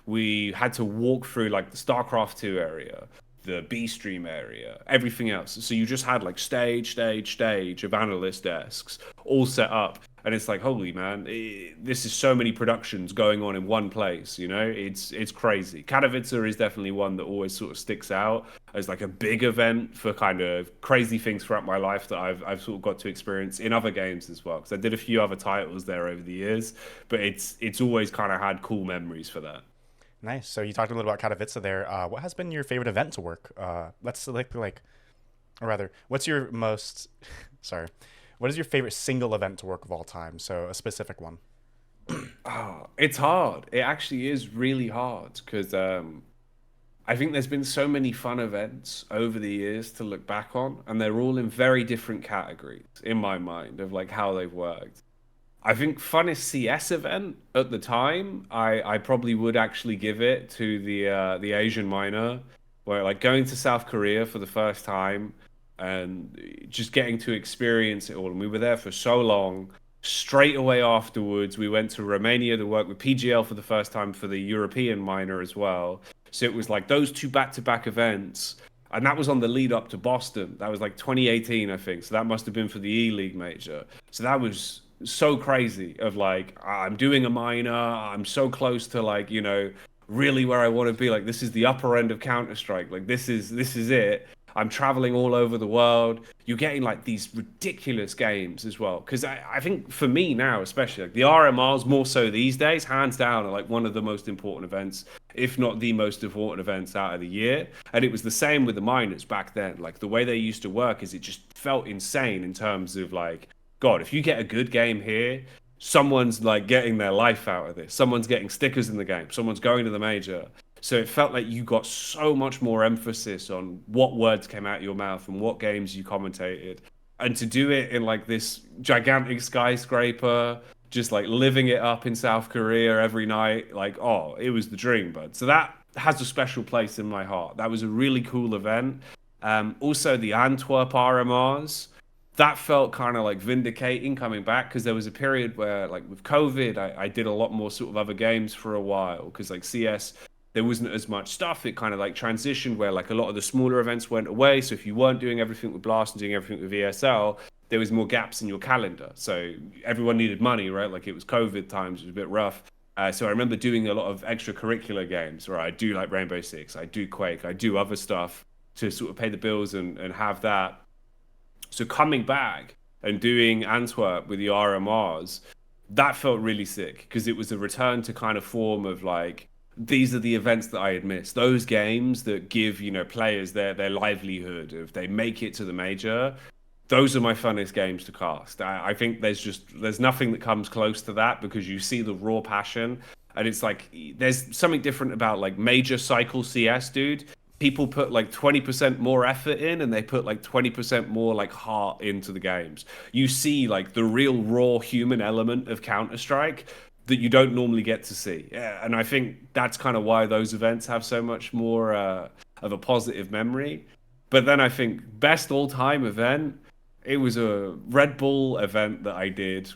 We had to walk through like the StarCraft 2 area, the B stream area, everything else. So you just had like stage of analyst desks all set up. And it's like, holy man, this is so many productions going on in one place, you know? It's crazy. Katowice is definitely one that always sort of sticks out as like a big event for kind of crazy things throughout my life that I've sort of got to experience in other games as well. Because I did a few other titles there over the years, but it's always kind of had cool memories for that. Nice. So you talked a little about Katowice there. What has been your favorite event to work? Let's select or rather, what's your most, sorry, what is your favorite single event to work of all time? So a specific one. Oh, it's hard. It actually is really hard, because I think there's been so many fun events over the years to look back on, and they're all in very different categories in my mind of like how they've worked. I think funnest CS event at the time, I probably would actually give it to the Asian minor, where like going to South Korea for the first time and just getting to experience it all. And we were there for so long. Straight away afterwards, we went to Romania to work with PGL for the first time for the European minor as well. So it was like those 2 back-to-back events. And that was on the lead up to Boston. That was like 2018, I think. So that must have been for the E-League major. So that was so crazy of like, I'm doing a minor. I'm so close to like, you know, really where I want to be. Like, this is the upper end of Counter Strike. Like, this is it. I'm traveling all over the world. You're getting like these ridiculous games as well. Because I think for me now, especially like the RMRs more so these days, hands down, are like one of the most important events, if not the most important events out of the year. And it was the same with the minors back then. Like the way they used to work is it just felt insane in terms of like, God, if you get a good game here, someone's like getting their life out of this. Someone's getting stickers in the game. Someone's going to the major. So it felt like you got so much more emphasis on what words came out of your mouth and what games you commentated. And to do it in like this gigantic skyscraper, just like living it up in South Korea every night, like, oh, it was the dream, bud. So that has a special place in my heart. That was a really cool event. Also, the Antwerp RMRs, that felt kind of like vindicating coming back, because there was a period where, like with COVID, I did a lot more sort of other games for a while, because like CS, there wasn't as much stuff. It kind of like transitioned where like a lot of the smaller events went away. So if you weren't doing everything with Blast and doing everything with ESL, there was more gaps in your calendar. So everyone needed money, right? Like it was COVID times, it was a bit rough. So I remember doing a lot of extracurricular games where I do like Rainbow Six, I do Quake, I do other stuff to sort of pay the bills and have that. So coming back and doing Antwerp with the RMRs, that felt really sick, because it was a return to kind of form of like, these are the events that I had missed. Those games that give, you know, players their livelihood if they make it to the major. Those are my funnest games to cast. I think there's nothing that comes close to that, because you see the raw passion, and it's like there's something different about like major cycle CS, dude. People put like 20% more effort in, and they put like 20% more like heart into the games. You see like the real raw human element of Counter-Strike that you don't normally get to see. Yeah, and I think that's kind of why those events have so much more of a positive memory. But then I think best all-time event, it was a Red Bull event that I did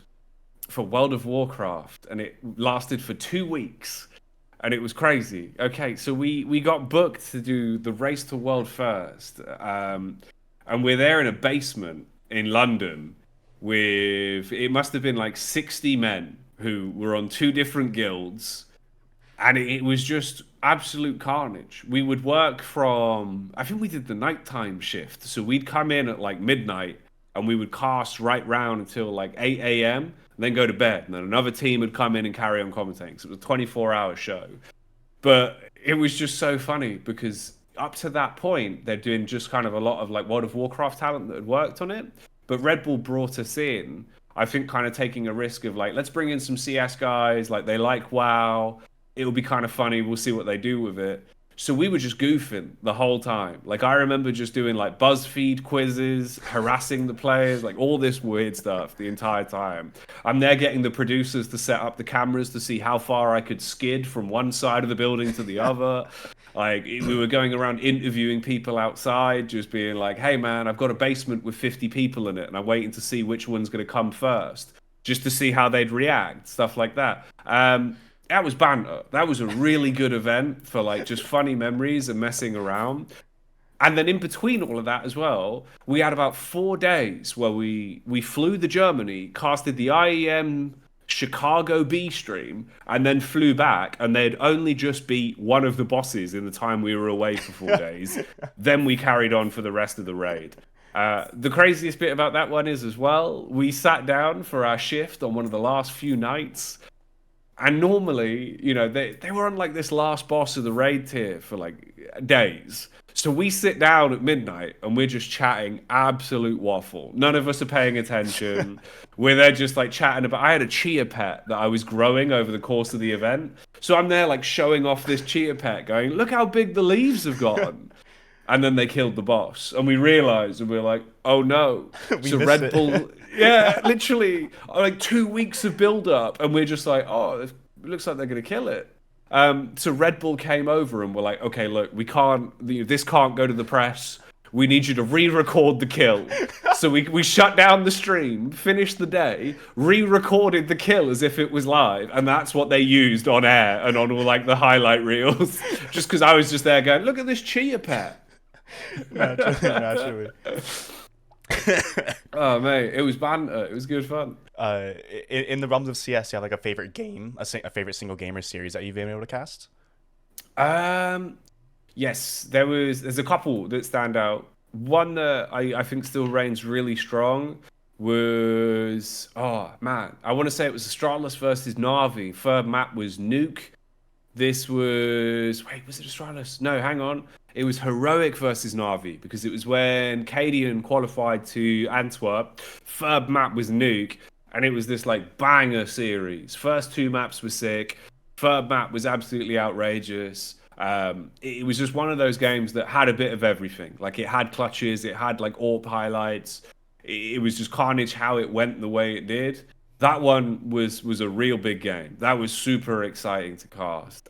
for World of Warcraft, and it lasted for 2 weeks, and it was crazy. Okay, so we got booked to do the Race to World First, and we're there in a basement in London with, it must have been like 60 men who were on 2 different guilds, and it was just absolute carnage. We would work from, I think we did the nighttime shift, so we'd come in at like midnight, and we would cast right round until like 8 a.m., and then go to bed, and then another team would come in and carry on commentating. So it was a 24-hour show. But it was just so funny, because up to that point, they're doing just kind of a lot of like World of Warcraft talent that had worked on it. But Red Bull brought us in, I think, kind of taking a risk of like, let's bring in some CS guys, like they like WoW, it'll be kind of funny, we'll see what they do with it. So we were just goofing the whole time. Like I remember just doing like BuzzFeed quizzes, harassing the players, like all this weird stuff the entire time. I'm there getting the producers to set up the cameras to see how far I could skid from one side of the building to the other. Like we were going around interviewing people outside, just being like, hey man, I've got a basement with 50 people in it, and I'm waiting to see which one's going to come first, just to see how they'd react, stuff like that. That was banter. That was a really good event for like just funny memories and messing around. And then in between all of that as well, we had about 4 days where we flew to Germany, casted the IEM Chicago B stream, and then flew back, and they'd only just beat one of the bosses in the time we were away for 4 days. Then we carried on for the rest of the raid. The craziest bit about that one is as well, we sat down for our shift on one of the last few nights, and normally, you know, they were on like this last boss of the raid tier for like days. So we sit down at midnight and we're just chatting absolute waffle. None of us are paying attention. We're there just like chatting about, I had a chia pet that I was growing over the course of the event. So I'm there like showing off this chia pet going, look how big the leaves have gotten. And then they killed the boss. And we realized, and we were like, oh no. So Red Bull, yeah, literally like 2 weeks of build up. And we're just like, oh, it looks like they're going to kill it. So Red Bull came over and were like, okay, look, this can't go to the press. We need you to re-record the kill. So we shut down the stream, finished the day, re-recorded the kill as if it was live. And that's what they used on air and on all like the highlight reels. Just because I was just there going, look at this chia pet. Naturally. Oh mate, it was banter. It was good fun. uh, in the realms of CS, you have like a favorite game, a favorite single gamer series that you've been able to cast? Um, yes, there's a couple that stand out. One that I think still reigns really strong was, oh man, I want to say it was Astralis versus Na'Vi. Third map was Nuke. This was, wait, was it Astralis? No, hang on. It was Heroic versus Na'Vi because it was when Cadian qualified to Antwerp. Third map was Nuke, and it was this like banger series. First two maps were sick. Third map was absolutely outrageous. It was just one of those games that had a bit of everything. Like it had clutches, it had like AWP highlights. It was just carnage how it went the way it did. That one was a real big game. That was super exciting to cast.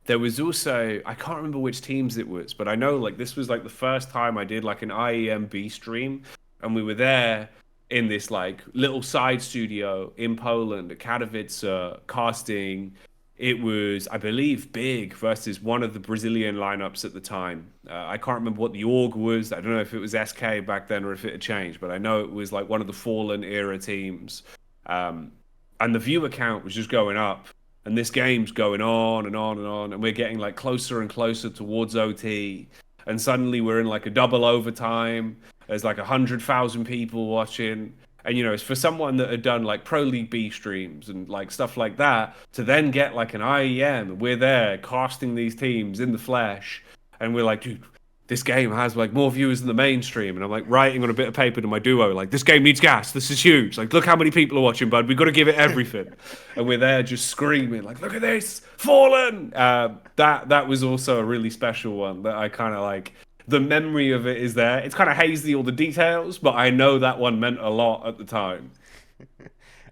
There was also, I can't remember which teams it was, but I know like this was like the first time I did like an IEMB stream, and we were there in this like little side studio in Poland at Katowice casting. It was, I believe, Big versus one of the Brazilian lineups at the time. I can't remember what the org was. I don't know if it was SK back then or if it had changed, but I know it was like one of the Fallen era teams. And the viewer count was just going up. And this game's going on and on and on. And we're getting like closer and closer towards OT. And suddenly we're in like a double overtime. There's like 100,000 people watching. And, you know, it's for someone that had done like Pro League B streams and like stuff like that to then get like an IEM. We're there casting these teams in the flesh. And we're like, dude, this game has like more viewers than the mainstream. And I'm like writing on a bit of paper to my duo, like, this game needs gas. This is huge. Like, look how many people are watching, bud. We've got to give it everything. And we're there just screaming, like, look at this, Fallen. That was also a really special one that I kind of like. The memory of it is there. It's kind of hazy, all the details, but I know that one meant a lot at the time.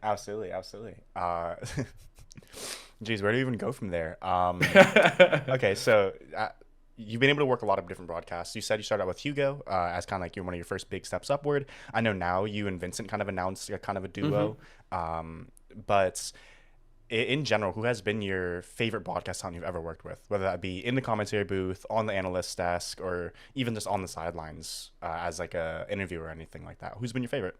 Absolutely, absolutely. Geez, where do you even go from there? Okay, so you've been able to work a lot of different broadcasts. You said you started out with Hugo as kind of like one of your first big steps upward. I know now you and Vincent kind of announced a kind of a duo, but in general, who has been your favorite broadcast talent you've ever worked with? Whether that be in the commentary booth, on the analyst desk, or even just on the sidelines as like a interviewer or anything like that. Who's been your favorite?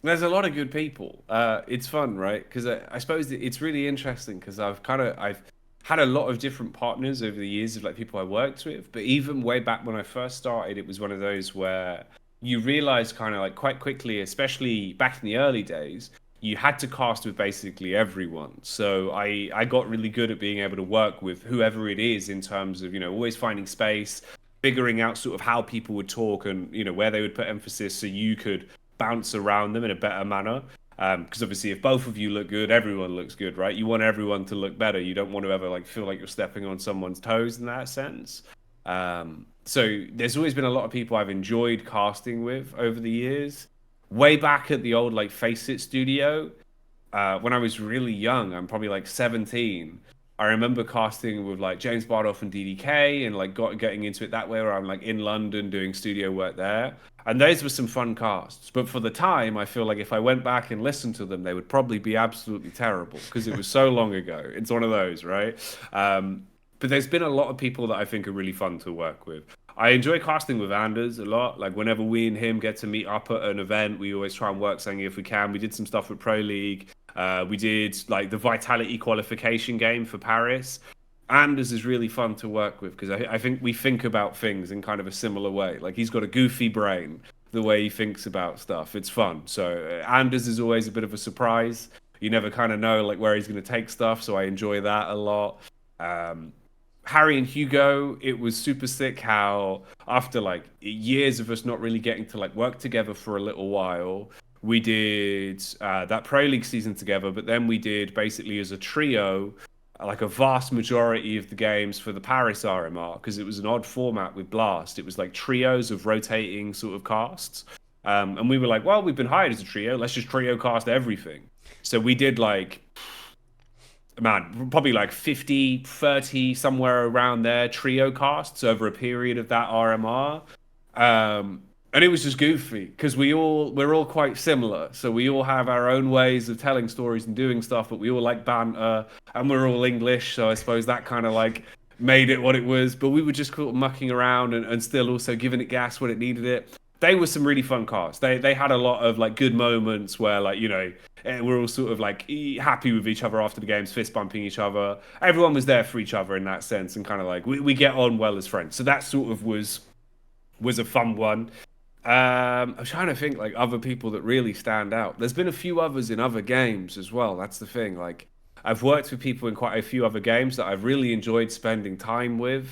There's a lot of good people. It's fun, right? Because I suppose it's really interesting because I've had a lot of different partners over the years of like people I worked with. But even way back when I first started, it was one of those where you realize kind of like quite quickly, especially back in the early days, you had to cast with basically everyone. So I got really good at being able to work with whoever it is in terms of, you know, always finding space, figuring out sort of how people would talk and, you know, where they would put emphasis so you could bounce around them in a better manner. Because obviously if both of you look good, everyone looks good, right? You want everyone to look better. You don't want to ever like feel like you're stepping on someone's toes in that sense. So there's always been a lot of people I've enjoyed casting with over the years. Way back at the old like Face It studio, when I was really young, I'm probably like 17. I remember casting with like James Bardoff and DDK and like getting into it that way, where I'm like in London doing studio work there. And those were some fun casts. But for the time, I feel like if I went back and listened to them, they would probably be absolutely terrible because it was so long ago. It's one of those, right? But there's been a lot of people that I think are really fun to work with. I enjoy casting with Anders a lot. Like whenever we and him get to meet up at an event, we always try and work something if we can. We did some stuff with Pro League. We did like the Vitality qualification game for Paris. Anders is really fun to work with because I think we think about things in kind of a similar way. Like he's got a goofy brain, the way he thinks about stuff. It's fun. So Anders is always a bit of a surprise. You never kind of know like where he's going to take stuff. So I enjoy that a lot. Harry and Hugo, it was super sick how after like years of us not really getting to like work together for a little while, we did that Pro League season together, but then we did basically as a trio like a vast majority of the games for the Paris RMR because it was an odd format with Blast. It was like trios of rotating sort of casts. And we were like, well, we've been hired as a trio. Let's just trio cast everything. So we did like, man, probably like 50, 30, somewhere around there, trio casts over a period of that RMR. And it was just goofy because we're all quite similar. So we all have our own ways of telling stories and doing stuff, but we all like banter and we're all English. So I suppose that kind of like made it what it was. But we were just sort of mucking around and still also giving it gas when it needed it. They were some really fun casts. They had a lot of like good moments where like, you know, we're all sort of like happy with each other after the games, fist bumping each other. Everyone was there for each other in that sense, and kind of like we get on well as friends. So that sort of was a fun one. I'm trying to think like other people that really stand out. There's been a few others in other games as well. That's the thing. Like I've worked with people in quite a few other games that I've really enjoyed spending time with.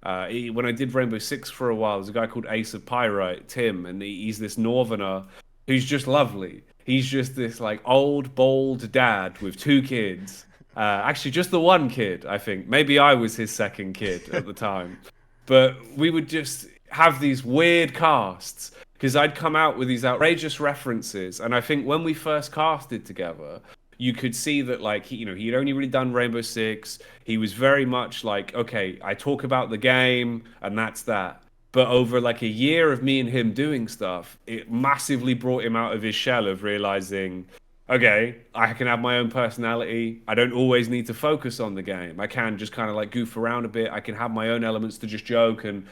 When I did Rainbow Six for a while, there's a guy called Ace of Pyrite, Tim, and he's this northerner who's just lovely. He's just this like old, bald dad with 2 kids. Actually, just the one kid, I think. Maybe I was his second kid at the time. But we would just have these weird casts because I'd come out with these outrageous references. And I think when we first casted together, you could see that like he'd only really done Rainbow Six. He was very much like, okay, I talk about the game and that's that. But over like a year of me and him doing stuff, it massively brought him out of his shell of realizing, okay, I can have my own personality. I don't always need to focus on the game. I can just kind of like goof around a bit. I can have my own elements to just joke. And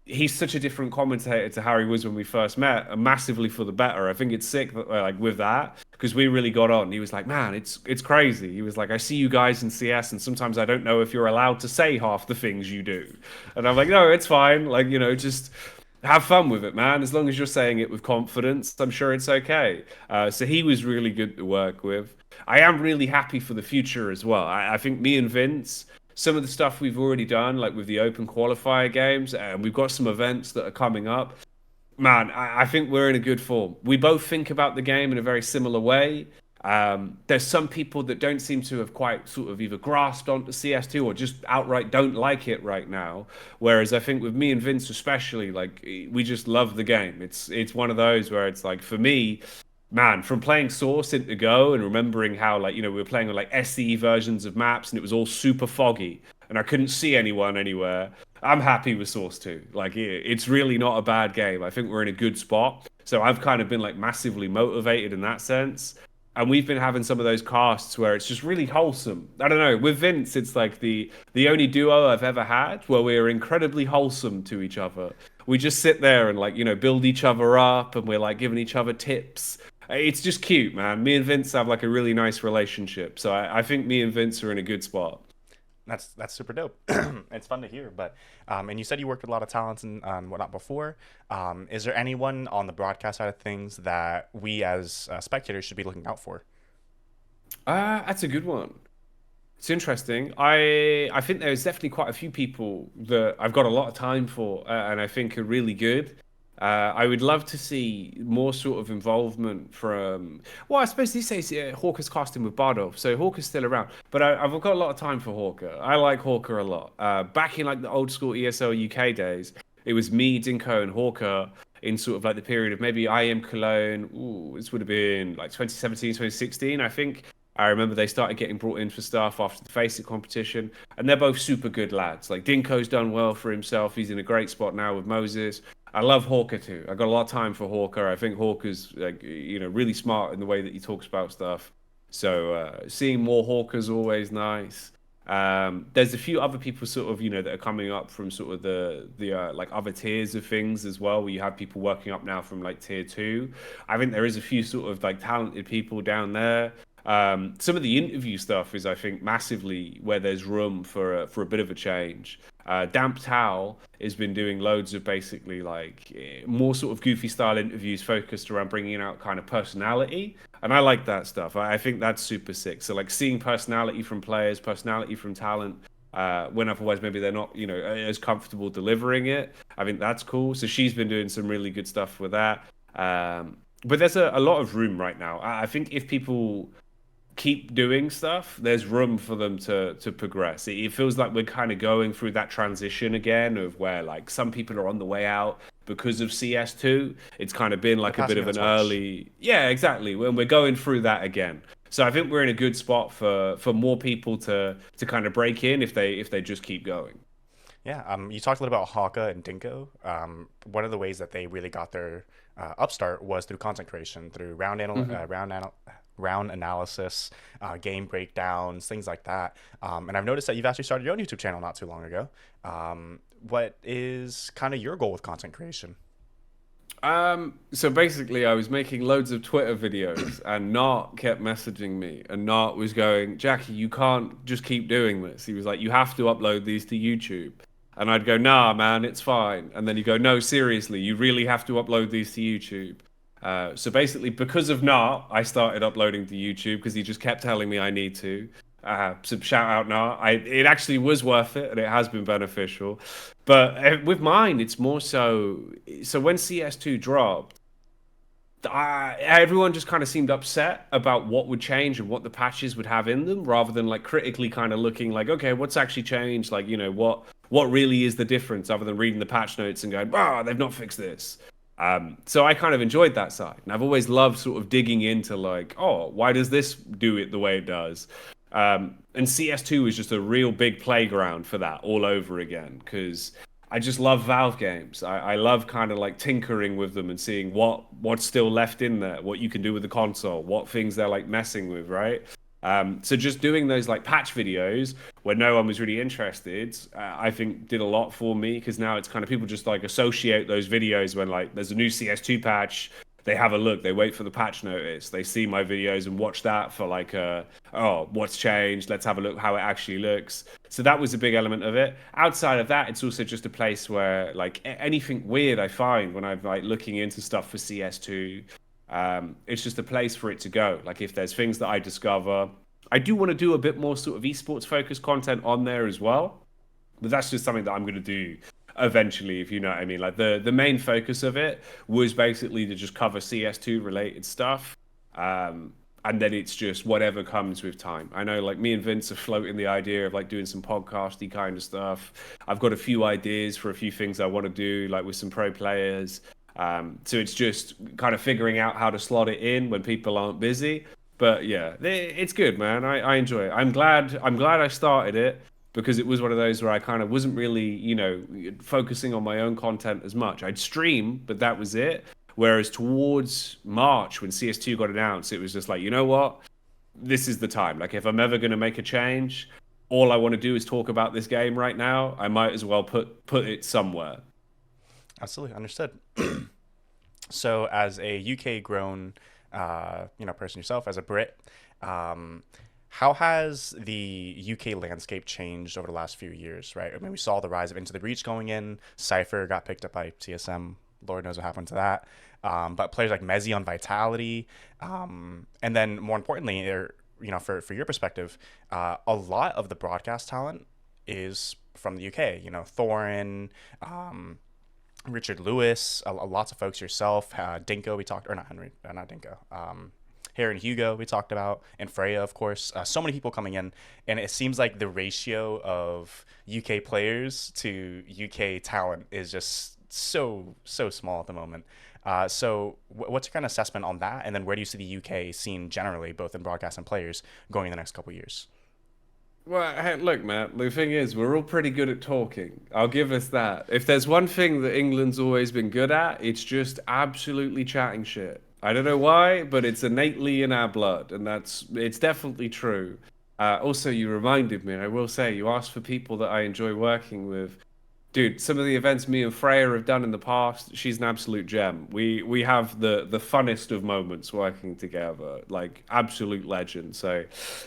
he's such a different commentator to how he was when we first met, and massively for the better. I think it's sick that, like with that, because we really got on. He was like, man, it's crazy. He was like, I see you guys in CS, and sometimes I don't know if you're allowed to say half the things you do. And I'm like, no, it's fine. Like, you know, just have fun with it, man. As long as you're saying it with confidence, I'm sure it's okay. So he was really good to work with. I am really happy for the future as well. I think me and Vince, some of the stuff we've already done, like with the open qualifier games, and we've got some events that are coming up. Man, I think we're in a good form. We both think about the game in a very similar way. There's some people that don't seem to have quite sort of either grasped onto CS2 or just outright don't like it right now. Whereas I think with me and Vince especially, like we just love the game. It's one of those where it's like, for me, man, from playing Source into Go and remembering how, like, you know, we were playing with like SE versions of maps and it was all super foggy and I couldn't see anyone anywhere. I'm happy with Source 2. Like, it's really not a bad game. I think we're in a good spot. So I've kind of been like massively motivated in that sense. And we've been having some of those casts where it's just really wholesome. I don't know. With Vince, it's like the only duo I've ever had where we're incredibly wholesome to each other. We just sit there and like, you know, build each other up and we're like giving each other tips. It's just cute, man. Me and Vince have like a really nice relationship. So I think me and Vince are in a good spot. That's super dope. It's fun to hear. But and you said you worked with a lot of talents and whatnot before. Is there anyone on the broadcast side of things that we as spectators should be looking out for? That's a good one. It's interesting. I think there's definitely quite a few people that I've got a lot of time for, and I think are really good. I would love to see more sort of involvement from. Well, I suppose these days Hawker's casting with Bardo, so Hawker's still around. But I've got a lot of time for Hawker. I like Hawker a lot. Back in like the old school ESL UK days, it was me, Dinko, and Hawker in sort of like the period of maybe IM Cologne. Ooh, this would have been like 2017, 2016, I think. I remember they started getting brought in for stuff after the Face It competition, and they're both super good lads. Like Dinko's done well for himself. He's in a great spot now with Moses. I love Hawker too. I got a lot of time for Hawker. I think Hawker's like, you know, really smart in the way that he talks about stuff. So seeing more Hawker's always nice. There's a few other people sort of, you know, that are coming up from sort of the like other tiers of things as well, where you have people working up now from like tier 2. I think there is a few sort of like talented people down there. Some of the interview stuff is, I think, massively where there's room for a bit of a change. Damp Towel has been doing loads of basically like more sort of goofy style interviews focused around bringing out kind of personality, and I like that stuff. I think that's super sick. So like seeing personality from players, personality from talent, when otherwise maybe they're not, you know, as comfortable delivering it. I think that's cool. So she's been doing some really good stuff with that. But there's a lot of room right now. I think if people keep doing stuff, there's room for them to progress. It feels like we're kind of going through that transition again of where like some people are on the way out because of CS2. It's kind of been like a bit of an early, yeah, exactly. When we're going through that again. So I think we're in a good spot for more people to kind of break in if they just keep going. Yeah, you talked a little about Hawka and Dinko. One of the ways that they really got their upstart was through content creation, through round analysis, game breakdowns, things like that. And I've noticed that you've actually started your own YouTube channel not too long ago. What is kind of your goal with content creation? So basically, I was making loads of Twitter videos, and Nart kept messaging me, and Nart was going, Jackie, you can't just keep doing this. He was like, you have to upload these to YouTube. And I'd go, nah, man, it's fine. And then he'd go, no, seriously, you really have to upload these to YouTube. So basically, because of Nart, I started uploading to YouTube because he just kept telling me I need to. So shout out Nart. It actually was worth it, and it has been beneficial. But with mine, it's more so. So when CS2 dropped, everyone just kind of seemed upset about what would change and what the patches would have in them, rather than like critically kind of looking like, okay, what's actually changed? Like, you know, what really is the difference, other than reading the patch notes and going, ah, they've not fixed this. So I kind of enjoyed that side, and I've always loved sort of digging into like, oh, why does this do it the way it does? And CS2 is just a real big playground for that all over again, because I just love Valve games. I love kind of like tinkering with them and seeing what's still left in there, what you can do with the console, what things they're like messing with, right? So just doing those like patch videos where no one was really interested, I think did a lot for me, because now it's kind of people just like associate those videos when like there's a new CS2 patch. They have a look, they wait for the patch notice, they see my videos and watch that for like, oh, what's changed? Let's have a look how it actually looks. So that was a big element of it. Outside of that, it's also just a place where like anything weird I find when I'm like looking into stuff for CS2, it's just a place for it to go. Like if there's things that I discover, I do want to do a bit more sort of esports focused content on there as well. But that's just something that I'm going to do eventually, if you know what I mean. Like the main focus of it was basically to just cover CS2 related stuff. And then it's just whatever comes with time. I know like me and Vince are floating the idea of like doing some podcasty kind of stuff. I've got a few ideas for a few things I want to do, like with some pro players. So it's just kind of figuring out how to slot it in when people aren't busy. But yeah, it's good, man. I enjoy it. I'm glad I started it, because it was one of those where I kind of wasn't really, you know, focusing on my own content as much. I'd stream, but that was it. Whereas towards March, when CS2 got announced, it was just like, you know what? This is the time. Like, if I'm ever going to make a change, all I want to do is talk about this game right now. I might as well put it somewhere. Absolutely understood. So, as a UK grown, person yourself, as a Brit, how has the UK landscape changed over the last few years, right? I mean, we saw the rise of Into the Breach going in. Cypher got picked up by TSM. Lord knows what happened to that. But players like Mezzi on Vitality. And then more importantly, for your perspective, a lot of the broadcast talent is from the UK. You know, Thorin, Richard Lewis, lots of folks, yourself, Dinko, we talked, or not Henry, not Dinko. Here in Hugo, we talked about, and Freya, of course. So many people coming in, and it seems like the ratio of UK players to UK talent is just so small at the moment. So what's your kind of assessment on that? And then where do you see the UK scene generally, both in broadcast and players, going in the next couple of years? Well, hey, look, Matt, the thing is, we're all pretty good at talking. I'll give us that. If there's one thing that England's always been good at, it's just absolutely chatting shit. I don't know why, but it's innately in our blood, and it's definitely true. Also, you reminded me, I will say, you asked for people that I enjoy working with. Dude, some of the events me and Freya have done in the past, she's an absolute gem. We have the funnest of moments working together, like absolute legend. So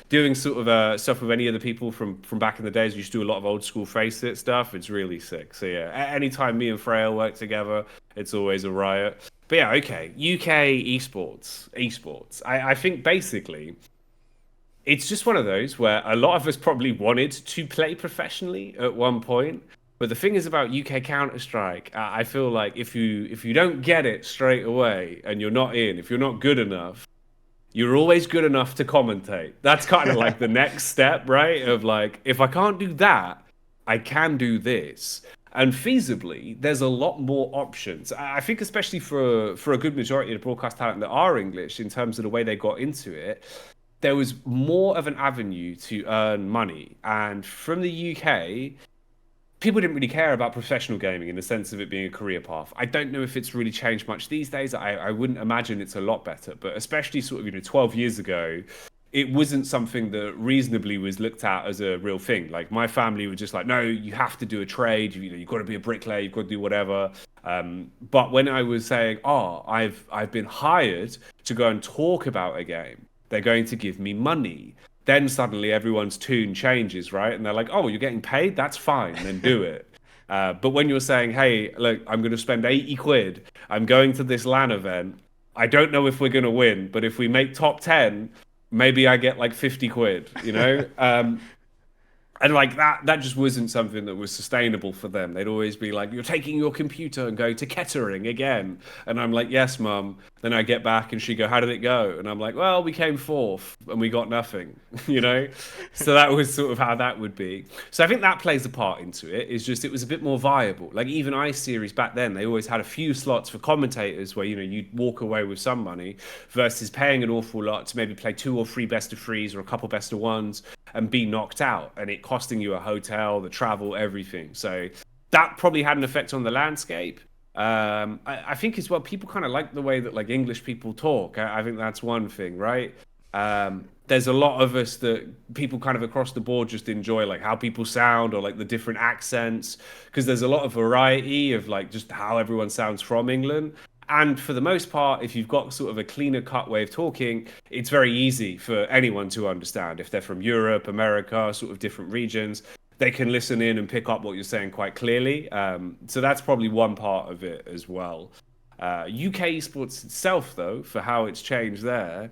doing sort of stuff with any of the people from back in the days, we used to do a lot of old school face it stuff. It's really sick. So yeah, anytime me and Freya work together, it's always a riot. But yeah, okay, UK esports. I think basically it's just one of those where a lot of us probably wanted to play professionally at one point. But the thing is about UK Counter Strike, I feel like if you don't get it straight away and you're not in, if you're not good enough, you're always good enough to commentate. That's kind of like the next step, right? Of like, if I can't do that, I can do this. And feasibly, there's a lot more options. I think especially for a good majority of the broadcast talent that are English, in terms of the way they got into it, there was more of an avenue to earn money. And from the UK, people didn't really care about professional gaming in the sense of it being a career path. I don't know if it's really changed much these days. I wouldn't imagine it's a lot better, but especially sort of, 12 years ago, it wasn't something that reasonably was looked at as a real thing. Like my family were just like, no, you have to do a trade. You've got to be a bricklayer. You've got to do whatever. But when I was saying, oh, I've been hired to go and talk about a game, they're going to give me money. Then suddenly everyone's tune changes, right? And they're like, oh, you're getting paid? That's fine. Then do it. But when you're saying, hey, look, I'm going to spend 80 quid. I'm going to this LAN event. I don't know if we're going to win, but if we make top 10, maybe I get like 50 quid, and like that just wasn't something that was sustainable for them. They'd always be like, you're taking your computer and going to Kettering again. And I'm like, yes, mum. Then I get back and she go, how did it go? And I'm like, well, we came fourth and we got nothing, So that was sort of how that would be. So I think that plays a part into it. It's just, it was a bit more viable. Like even iSeries back then, they always had a few slots for commentators where, you'd walk away with some money versus paying an awful lot to maybe play 2 or 3 best of 3s or a couple best of 1s and be knocked out, and it costing you a hotel, the travel, everything. So that probably had an effect on the landscape. I think as well, people kind of like the way that like English people talk. I think that's one thing, right? There's a lot of us that people kind of across the board just enjoy like how people sound or like the different accents, because there's a lot of variety of like just how everyone sounds from England. And for the most part, if you've got sort of a cleaner cut way of talking, it's very easy for anyone to understand. If they're from Europe, America, sort of different regions, they can listen in and pick up what you're saying quite clearly. So that's probably one part of it as well. UK esports itself, though, for how it's changed there,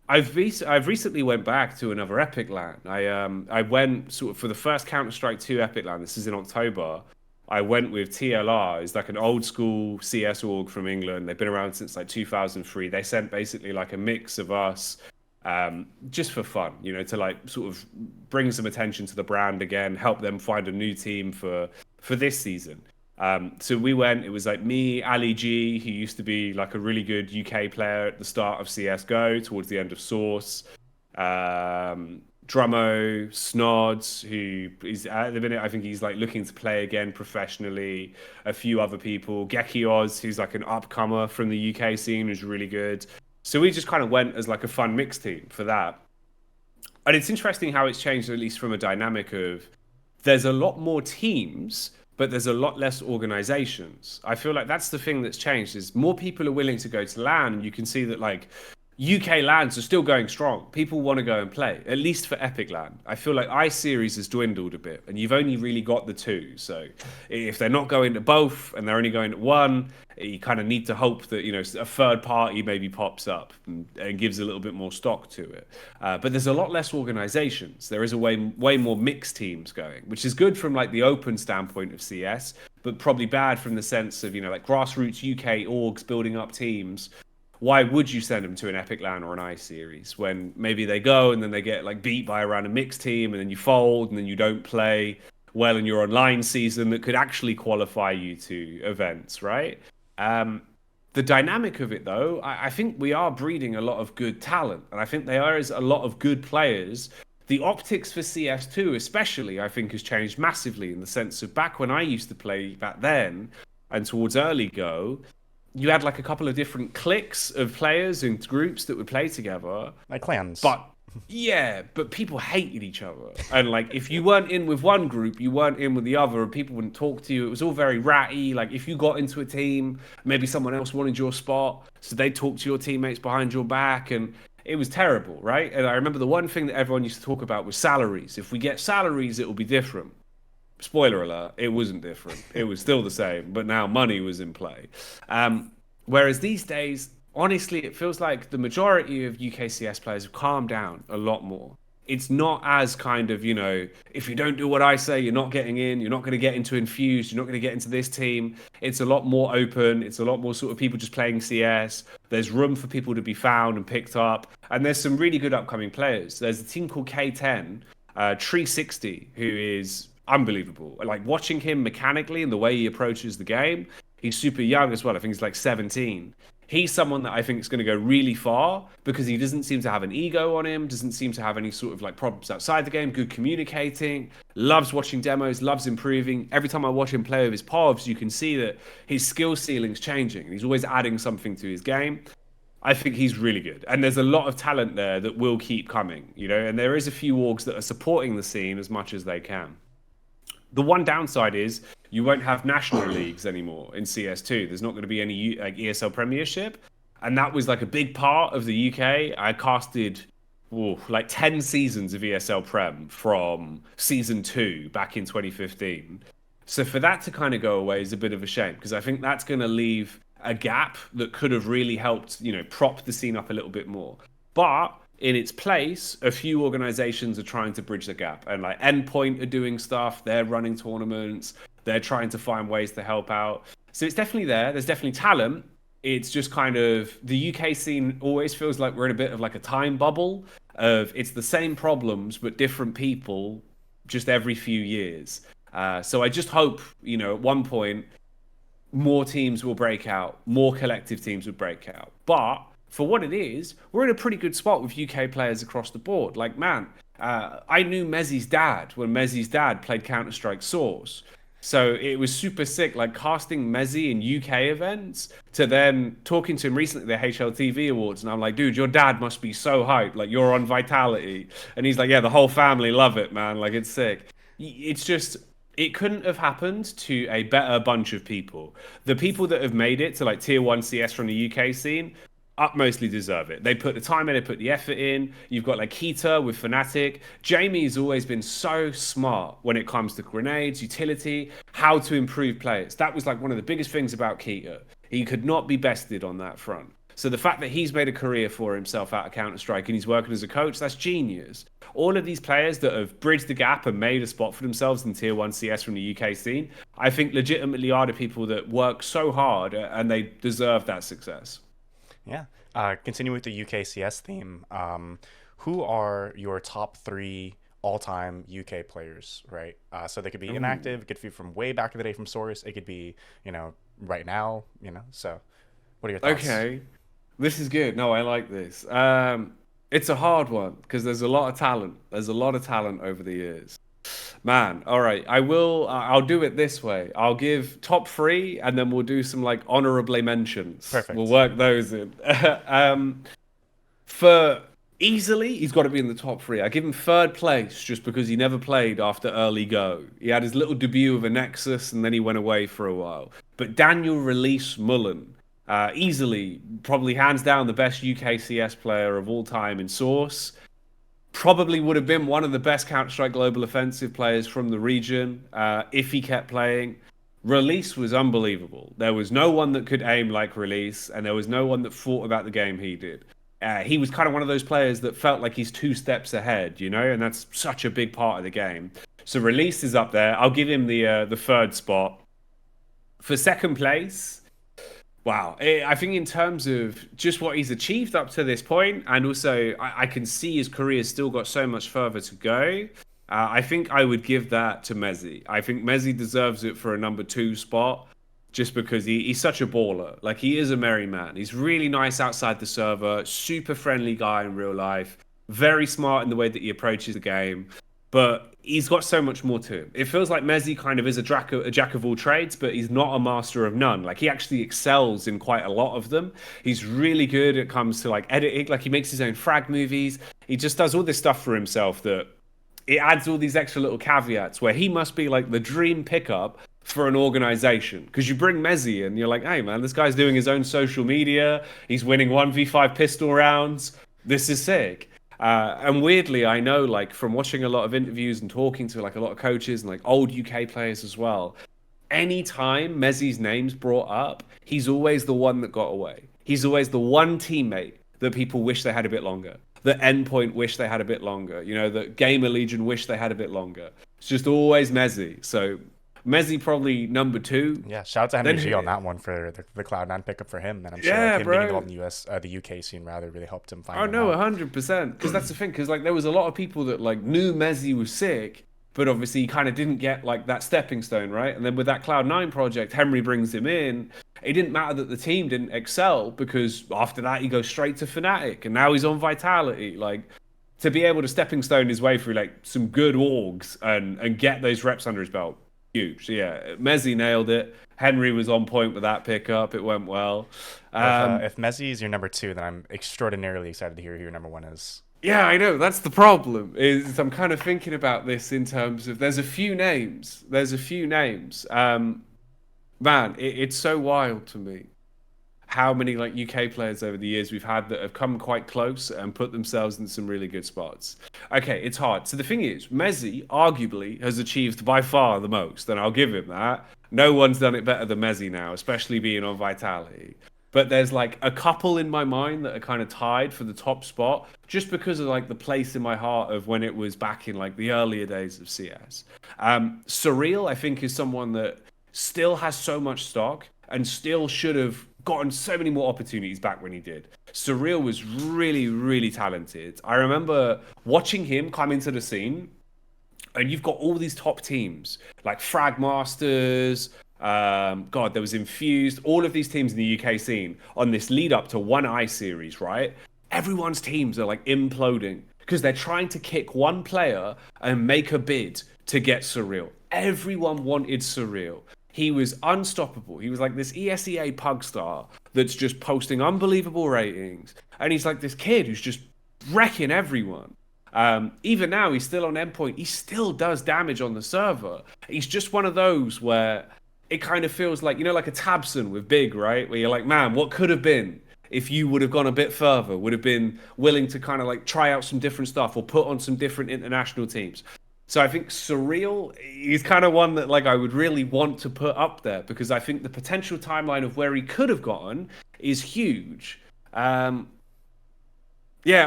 I've recently went back to another Epic LAN. I went sort of for the first Counter Strike 2 Epic LAN. This is in October. I went with TLR. It's like an old school CS org from England. They've been around since like 2003. They sent basically like a mix of us, just for fun, to like sort of bring some attention to the brand again, help them find a new team for this season. So we went. It was like me, Ali G, who used to be like a really good UK player at the start of CS:GO, towards the end of Source. Drummo, Snods, who is at the minute, I think he's like looking to play again professionally. A few other people, JackyEsports, who's like an upcomer from the UK scene, who's really good. So we just kind of went as like a fun mix team for that. And it's interesting how it's changed, at least from a dynamic of there's a lot more teams, but there's a lot less organizations. I feel like that's the thing that's changed, is more people are willing to go to LAN, and you can see that like UK LANs are still going strong. People want to go and play, at least for Epic LAN. I feel like iSeries has dwindled a bit, and you've only really got the 2. So if they're not going to both and they're only going to 1, you kind of need to hope that a third party maybe pops up and gives a little bit more stock to it. But there's a lot less organizations. There is a way more mixed teams going, which is good from like the open standpoint of CS, but probably bad from the sense of like grassroots UK orgs building up teams. Why would you send them to an Epic LAN or an iSeries when maybe they go and then they get like beat by a random mixed team, and then you fold and then you don't play well in your online season that could actually qualify you to events, right? The dynamic of it, though, I think we are breeding a lot of good talent, and I think there is a lot of good players. The optics for CS2 especially, I think, has changed massively in the sense of back when I used to play back then and towards early Go, you had like a couple of different cliques of players and groups that would play together. Like clans. But people hated each other. And like if you weren't in with one group, you weren't in with the other, and people wouldn't talk to you. It was all very ratty. Like if you got into a team, maybe someone else wanted your spot, so they'd talk to your teammates behind your back, and it was terrible, right? And I remember the one thing that everyone used to talk about was salaries. If we get salaries, it will be different. Spoiler alert, it wasn't different. It was still the same, but now money was in play. Whereas these days, honestly, it feels like the majority of UKCS players have calmed down a lot more. It's not as kind of, if you don't do what I say, you're not getting in, you're not going to get into Infused, you're not going to get into this team. It's a lot more open. It's a lot more sort of people just playing CS. There's room for people to be found and picked up. And there's some really good upcoming players. There's a team called K10, 360, who is unbelievable. Like watching him mechanically and the way he approaches the game, he's super young as well. I think he's like 17. He's someone that I think is going to go really far because he doesn't seem to have an ego on him, doesn't seem to have any sort of like problems outside the game, good communicating, loves watching demos, loves improving. Every time I watch him play with his povs, you can see that his skill ceiling's changing. He's always adding something to his game. I think he's really good. And there's a lot of talent there that will keep coming, you know, and there is a few orgs that are supporting the scene as much as they can. The one downside is you won't have national leagues anymore in CS2. There's not going to be any like ESL Premiership. And that was like a big part of the UK. I casted like 10 seasons of ESL Prem from season 2 back in 2015. So for that to kind of go away is a bit of a shame because I think that's going to leave a gap that could have really helped, you know, prop the scene up a little bit more. But in its place, a few organizations are trying to bridge the gap. And like Endpoint are doing stuff, they're running tournaments, they're trying to find ways to help out. So it's definitely there. There's definitely talent. It's just kind of the UK scene always feels like we're in a bit of like a time bubble of it's the same problems, but different people just every few years. So I just hope, you know, at one point, more teams will break out, more collective teams will break out. But for what it is, we're in a pretty good spot with UK players across the board. Like, man, I knew Mezzi's dad when Mezzi's dad played Counter Strike Source. So it was super sick, like casting Mezzi in UK events to then talking to him recently at the HLTV Awards. And I'm like, dude, your dad must be so hyped. Like, you're on Vitality. And he's like, yeah, the whole family love it, man. Like, it's sick. It's just... It couldn't have happened to a better bunch of people. The people that have made it to like tier 1 CS from the UK scene utmostly deserve it. They put the time in, they put the effort in. You've got like Keita with Fnatic. Jamie's always been so smart when it comes to grenades, utility, how to improve players. That was like one of the biggest things about Keita. He could not be bested on that front. So the fact that he's made a career for himself out of Counter Strike and he's working as a coach, that's genius. All of these players that have bridged the gap and made a spot for themselves in tier 1 CS from the UK scene, I think legitimately are the people that work so hard and they deserve that success. Yeah. Continue with the UKCS theme. Who are your top 3 all-time UK players, right? So they could be inactive, it could be from way back in the day from Source, it could be, you know, right now, you know. So what are your thoughts? Okay. This is good. No, I like this. It's a hard one because there's a lot of talent. There's a lot of talent over the years. Man, all right. I'll do it this way. I'll give top 3 and then we'll do some like honorable mentions. Perfect. We'll work those in. For easily, he's got to be in the top 3. I give him 3rd place just because he never played after early go. He had his little debut with a Nexus and then he went away for a while. But Daniel Release Mullen. Easily, probably hands down the best UKCS player of all time in Source. Probably would have been one of the best Counter-Strike Global Offensive players from the region if he kept playing. Release was unbelievable. There was no one that could aim like Release, and there was no one that thought about the game he did. He was kind of one of those players that felt like he's 2 steps ahead, you know, and that's such a big part of the game. So Release is up there. I'll give him the 3rd spot. For 2nd place... Wow. I think in terms of just what he's achieved up to this point, and also I can see his career's still got so much further to go, I think I would give that to Mezzi. I think Mezzi deserves it for a number 2 spot just because he's such a baller. Like, he is a merry man. He's really nice outside the server, super friendly guy in real life, very smart in the way that he approaches the game. But he's got so much more to him. It feels like Mezzi kind of is a jack of all trades, but he's not a master of none. Like, he actually excels in quite a lot of them. He's really good when it comes to like editing. Like, he makes his own frag movies. He just does all this stuff for himself that it adds all these extra little caveats where he must be like the dream pickup for an organization. Because you bring Mezzi in, you're like, hey man, this guy's doing his own social media. He's winning 1v5 pistol rounds. This is sick. And weirdly, I know, like, from watching a lot of interviews and talking to like a lot of coaches and like old UK players as well, anytime Mezzi's name's brought up, he's always the one that got away. He's always the one teammate that people wish they had a bit longer. That Endpoint wish they had a bit longer. You know, that Gamer Legion wish they had a bit longer. It's just always Mezzi. So Mezzi probably number 2. Yeah, shout out to Henry G on that one for the Cloud9 pickup for him. And I'm sure like, him being involved in the UK scene rather really helped him find Oh, no, 100%. Because that's the thing. Because like there was a lot of people that like knew Mezzi was sick, but obviously he kind of didn't get like that stepping stone, right? And then with that Cloud9 project, Henry brings him in. It didn't matter that the team didn't excel, because after that he goes straight to Fnatic, and now he's on Vitality. Like, to be able to stepping stone his way through like some good orgs and get those reps under his belt, huge. So yeah, Mezzi nailed it. Henry was on point with that pickup. It went well. If Mezzi is your number 2, then I'm extraordinarily excited to hear who your number 1 is. Yeah, I know. That's the problem. Is I'm kind of thinking about this in terms of there's a few names. Man, it's so wild to me how many like UK players over the years we've had that have come quite close and put themselves in some really good spots. Okay, it's hard. So the thing is, Mezzi arguably has achieved by far the most, and I'll give him that. No one's done it better than Mezzi now, especially being on Vitality. But there's like a couple in my mind that are kind of tied for the top spot, just because of like the place in my heart of when it was back in like the earlier days of CS. Surreal, I think, is someone that still has so much stock and still should have gotten so many more opportunities back when he did. Surreal was really, really talented. I remember watching him come into the scene, and you've got all these top teams like Frag Masters, God, there was Infused, all of these teams in the UK scene on this lead up to One Eye series, right? Everyone's teams are like imploding because they're trying to kick one player and make a bid to get Surreal. Everyone wanted Surreal. He was unstoppable. He was like this ESEA pug star that's just posting unbelievable ratings. And he's like this kid who's just wrecking everyone. Even now, he's still on endpoint. He still does damage on the server. He's just one of those where it kind of feels like, you know, like a Tabson with Big, right? Where you're like, man, what could have been if you would have gone a bit further, would have been willing to kind of like try out some different stuff or put on some different international teams. So I think Surreal is kind of one that like I would really want to put up there, because I think the potential timeline of where he could have gotten is huge. Yeah,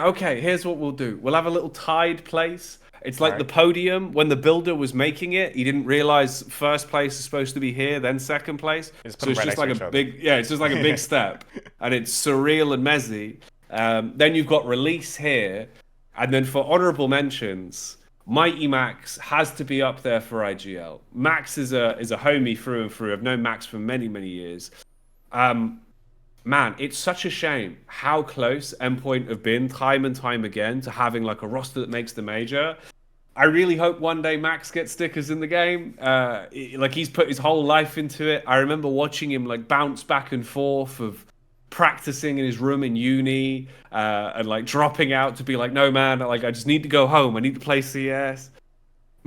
okay, here's what we'll do. We'll have a little tied place. It's like the podium. When the builder was making it, he didn't realize first place is supposed to be here, then second place. So it's just like a big, it's just like a big step. And it's Surreal and Mezzi. Then you've got Release here. And then for honorable mentions, Mighty Max has to be up there for IGL. Max is a homie through and through. I've known Max for many, many years. Man, it's such a shame how close Endpoint have been time and time again to having like a roster that makes the major. I really hope one day Max gets stickers in the game. Like, he's put his whole life into it. I remember watching him like bounce back and forth of practicing in his room in uni and like dropping out to be like, no man, like I just need to go home. I need to play CS.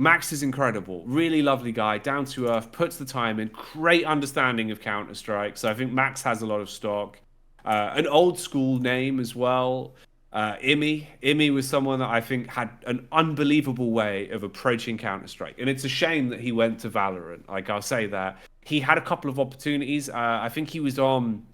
Max is incredible. Really lovely guy, down to earth, puts the time in, great understanding of Counter Strike. So I think Max has a lot of stock. An old school name as well. Imi was someone that I think had an unbelievable way of approaching Counter Strike, and it's a shame that he went to Valorant. Like, I'll say that he had a couple of opportunities. I think he was on.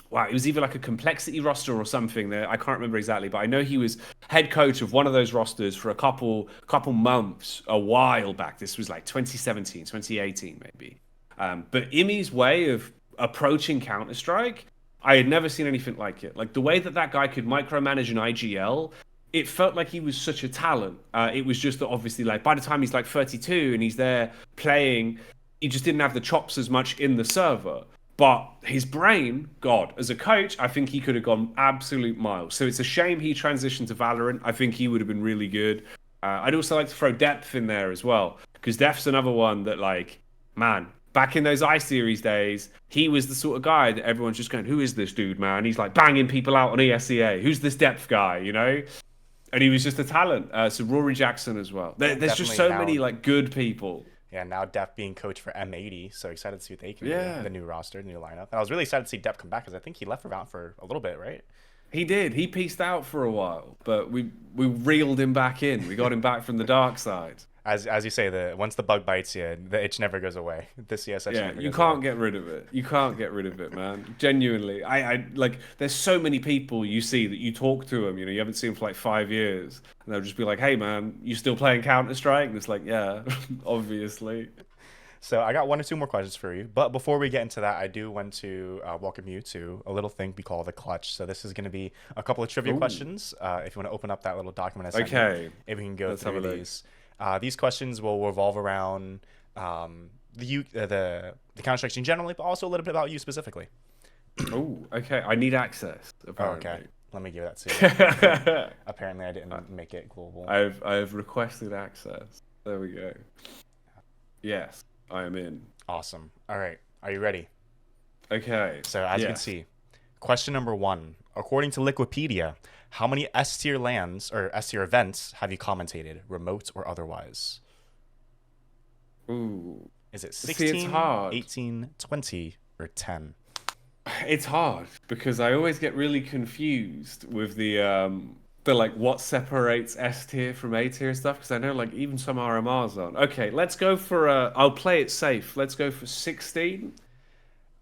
Wow, it was either like a complexity roster or something there. I can't remember exactly, but I know he was head coach of one of those rosters for a couple months, a while back. This was like 2017, 2018 maybe. But Imi's way of approaching Counter-Strike, I had never seen anything like it. Like, the way that guy could micromanage an IGL, it felt like he was such a talent. It was just that obviously, like, by the time he's like 32 and he's there playing, he just didn't have the chops as much in the server. But his brain, God, as a coach, I think he could have gone absolute miles. So it's a shame he transitioned to Valorant. I think he would have been really good. I'd also like to throw Depth in there as well, because Depth's another one that, like, man, back in those iSeries days, he was the sort of guy that everyone's just going, who is this dude, man? He's like banging people out on ESEA. Who's this Depth guy, you know? And he was just a talent. So Rory Jackson as well. There's just so many, like, good people. Yeah, now Def being coach for M80, so excited to see what they can do, the new roster, the new lineup. And I was really excited to see Def come back, because I think he left for Valorant for a little bit, right? He did. He pieced out for a while, but we reeled him back in. We got him back from the dark side. As you say, once the bug bites you, the itch never goes away. The CS itch never goes away. You can't get rid of it. You can't get rid of it, man. Genuinely. I like, there's so many people you see that you talk to them, you know, you haven't seen them for like 5 years, and they'll just be like, hey man, you still playing Counter-Strike? And it's like, yeah, obviously. So I got 1 or 2 more questions for you. But before we get into that, I do want to welcome you to a little thing we call the clutch. So this is going to be a couple of trivia questions. If you want to open up that little document I sent you, if we can go through these. These questions will revolve around the Counter Strike scene generally, but also a little bit about you specifically. Oh, okay. I need access, Oh, apparently. okay. Let me give that to you. Apparently, I didn't make it global. I've requested access. There we go. Yes, I am in. Awesome. All right. Are you ready? Okay. So, as you can see, question number 1. According to Liquipedia, how many S tier lands or S tier events have you commentated, remote or otherwise? Ooh. Is it See, 16, it's hard. 18, 20, or 10? It's hard because I always get really confused with the like what separates S tier from A tier stuff, because I know like even some RMRs aren't. Okay, let's go for I'll play it safe. Let's go for 16.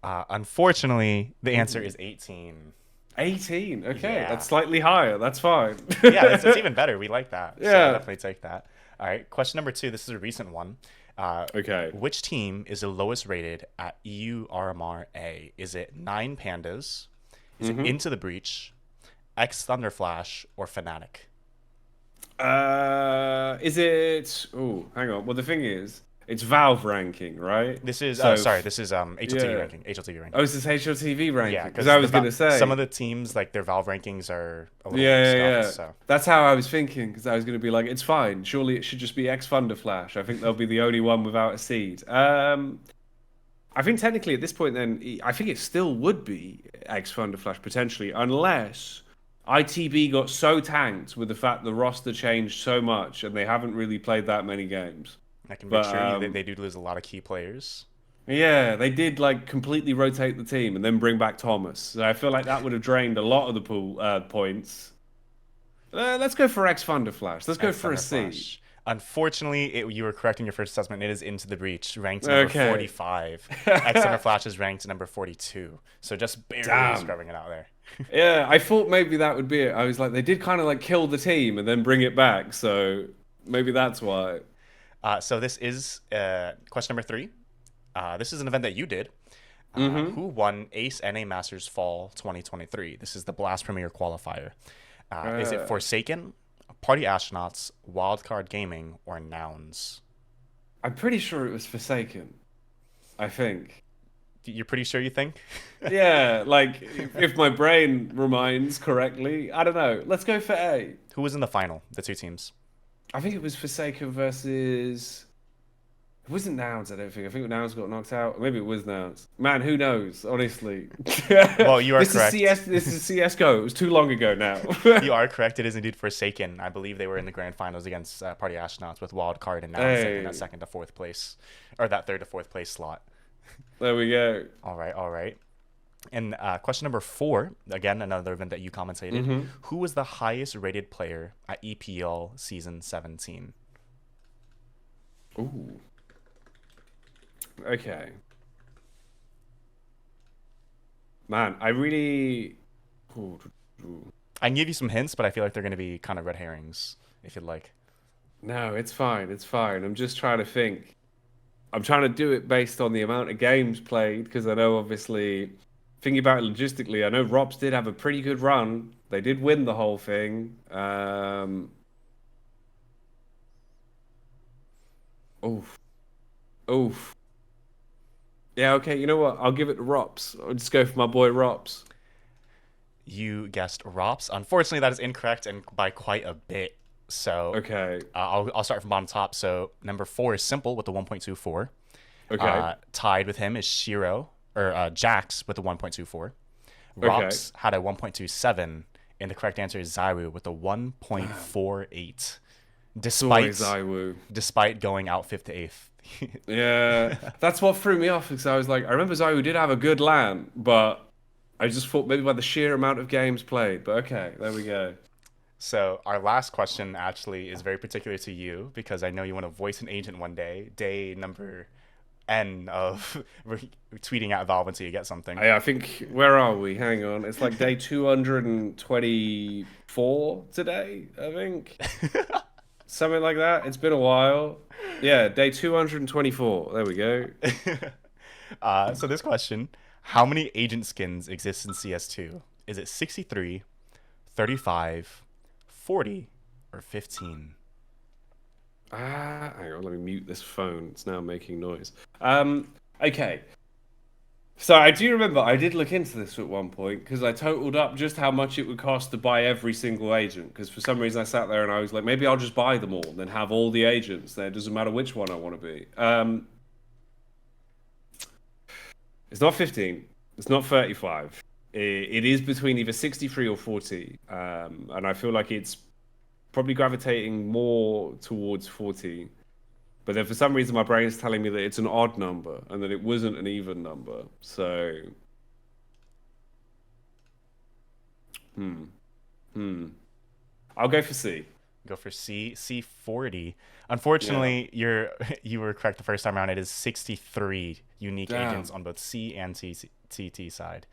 Unfortunately, the answer is 18. 18. Okay, Yeah. that's slightly higher. That's fine. Yeah, it's even better. We like that. So Yeah. I'll definitely take that. All right. Question number 2. This is a recent one. Okay. Which team is the lowest rated at EU RMR A? Is it 9 Pandas? Is it Into the Breach, X Thunderflash, or Fnatic? Is it? Oh, hang on. Well, the thing is, it's Valve ranking, right? This is So, sorry. This is HLTV yeah. ranking. HLTV ranking. Oh, it's this HLTV ranking. Yeah, because I was gonna say some of the teams like their Valve rankings are a little Yeah. scuffed, so. That's how I was thinking, because I was gonna be like, it's fine. Surely it should just be X Thunderflash. I think they'll be the only one without a seed. I think technically at this point, then I think it still would be X Thunderflash potentially, unless ITB got so tanked with the fact the roster changed so much and they haven't really played that many games. I can make sure they do lose a lot of key players. Yeah, they did like completely rotate the team and then bring back Thomas. So I feel like that would have drained a lot of the pool points. Let's go for X Thunderflash. Let's go for a C. Unfortunately, you were correct in your first assessment. It is Into the Breach, ranked number 45. X Thunderflash is ranked number 42. So just barely scrubbing it out there. Yeah, I thought maybe that would be it. I was like, they did kind of like kill the team and then bring it back. So maybe that's why. So this is question number 3. This is an event that you did. Who won Ace NA Masters Fall 2023? This is the Blast Premier qualifier. Is it Forsaken, Party Astronauts, Wildcard Gaming, or Nouns? I'm pretty sure it was Forsaken. I think. You're pretty sure you think? Yeah, like if my brain reminds correctly. I don't know. Let's go for A. Who was in the final, the 2 teams? I think it was Forsaken versus... It wasn't Nouns, I don't think. I think Nouns got knocked out. Maybe it was Nouns. Man, who knows, honestly. Well, you are correct. This is CSGO. It was too long ago now. You are correct. It is indeed Forsaken. I believe they were in the grand finals against Party Astronauts with Wildcard and Nouns in that 2nd to 4th place. Or that 3rd to 4th place slot. There we go. All right. And question number 4, again, another event that you commentated. Who was the highest rated player at EPL Season 17? Ooh. Okay. Man, I really... I can give you some hints, but I feel like they're going to be kind of red herrings, if you'd like. No, it's fine. It's fine. I'm just trying to think. I'm trying to do it based on the amount of games played, because I know, obviously, thinking about it logistically, I know Rops did have a pretty good run. They did win the whole thing. Oof. Yeah, okay, you know what? I'll give it to Rops. I'll just go for my boy Rops. You guessed Rops. Unfortunately, that is incorrect, and by quite a bit. So Okay. I'll start from bottom top. So number 4 is Simple with the 1.24. Okay. Tied with him is Shiro, or Jax with the 1.24. Rops had a 1.27, and the correct answer is Zaiwu with a 1.48. Despite going out 5th to 8th. Yeah, that's what threw me off, because I was like, I remember Zaiwu did have a good LAN, but I just thought maybe by the sheer amount of games played. But okay, there we go. So our last question actually is very particular to you, because I know you want to voice an agent one day number N of tweeting at Valve until you get something. I think, where are we? Hang on. It's like day 224 today, I think. Something like that. It's been a while. Yeah, day 224. There we go. So this question, how many agent skins exist in CS2? Is it 63, 35, 40, or 15? Hang on, let me mute this phone. It's now making noise. Okay. So I do remember I did look into this at one point because I totaled up just how much it would cost to buy every single agent. Because for some reason I sat there and I was like, maybe I'll just buy them all and then have all the agents. Then it doesn't matter which one I want to be. It's not 15. It's not 35. It is between either 63 or 40. And I feel like it's probably gravitating more towards 40. But then for some reason my brain's telling me that it's an odd number and that it wasn't an even number. So, I'll go for C. Go for C40. Yeah. Unfortunately, you were correct the first time around. It is 63 unique agents Damn. on both C and TT side.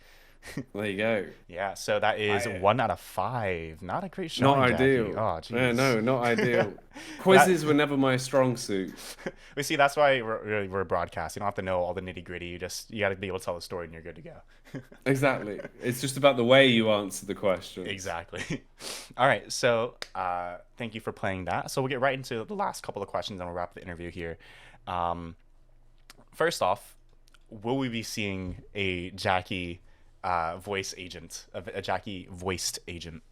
There you go. Yeah, so that is I 1 out of 5. Not a great Not showing, Jackie. ideal. Oh, Yeah, jeez. no, not ideal. That Quizzes were never my strong suit. we see. That's why we're a broadcast. You don't have to know all the nitty gritty. You got to be able to tell the story, and you're good to go. Exactly. It's just about the way you answer the questions. Exactly. All right. So, thank you for playing that. So we'll get right into the last couple of questions, and we'll wrap the interview here. Um, First off, will we be seeing a Jackie voice agent, a Jackie voiced agent?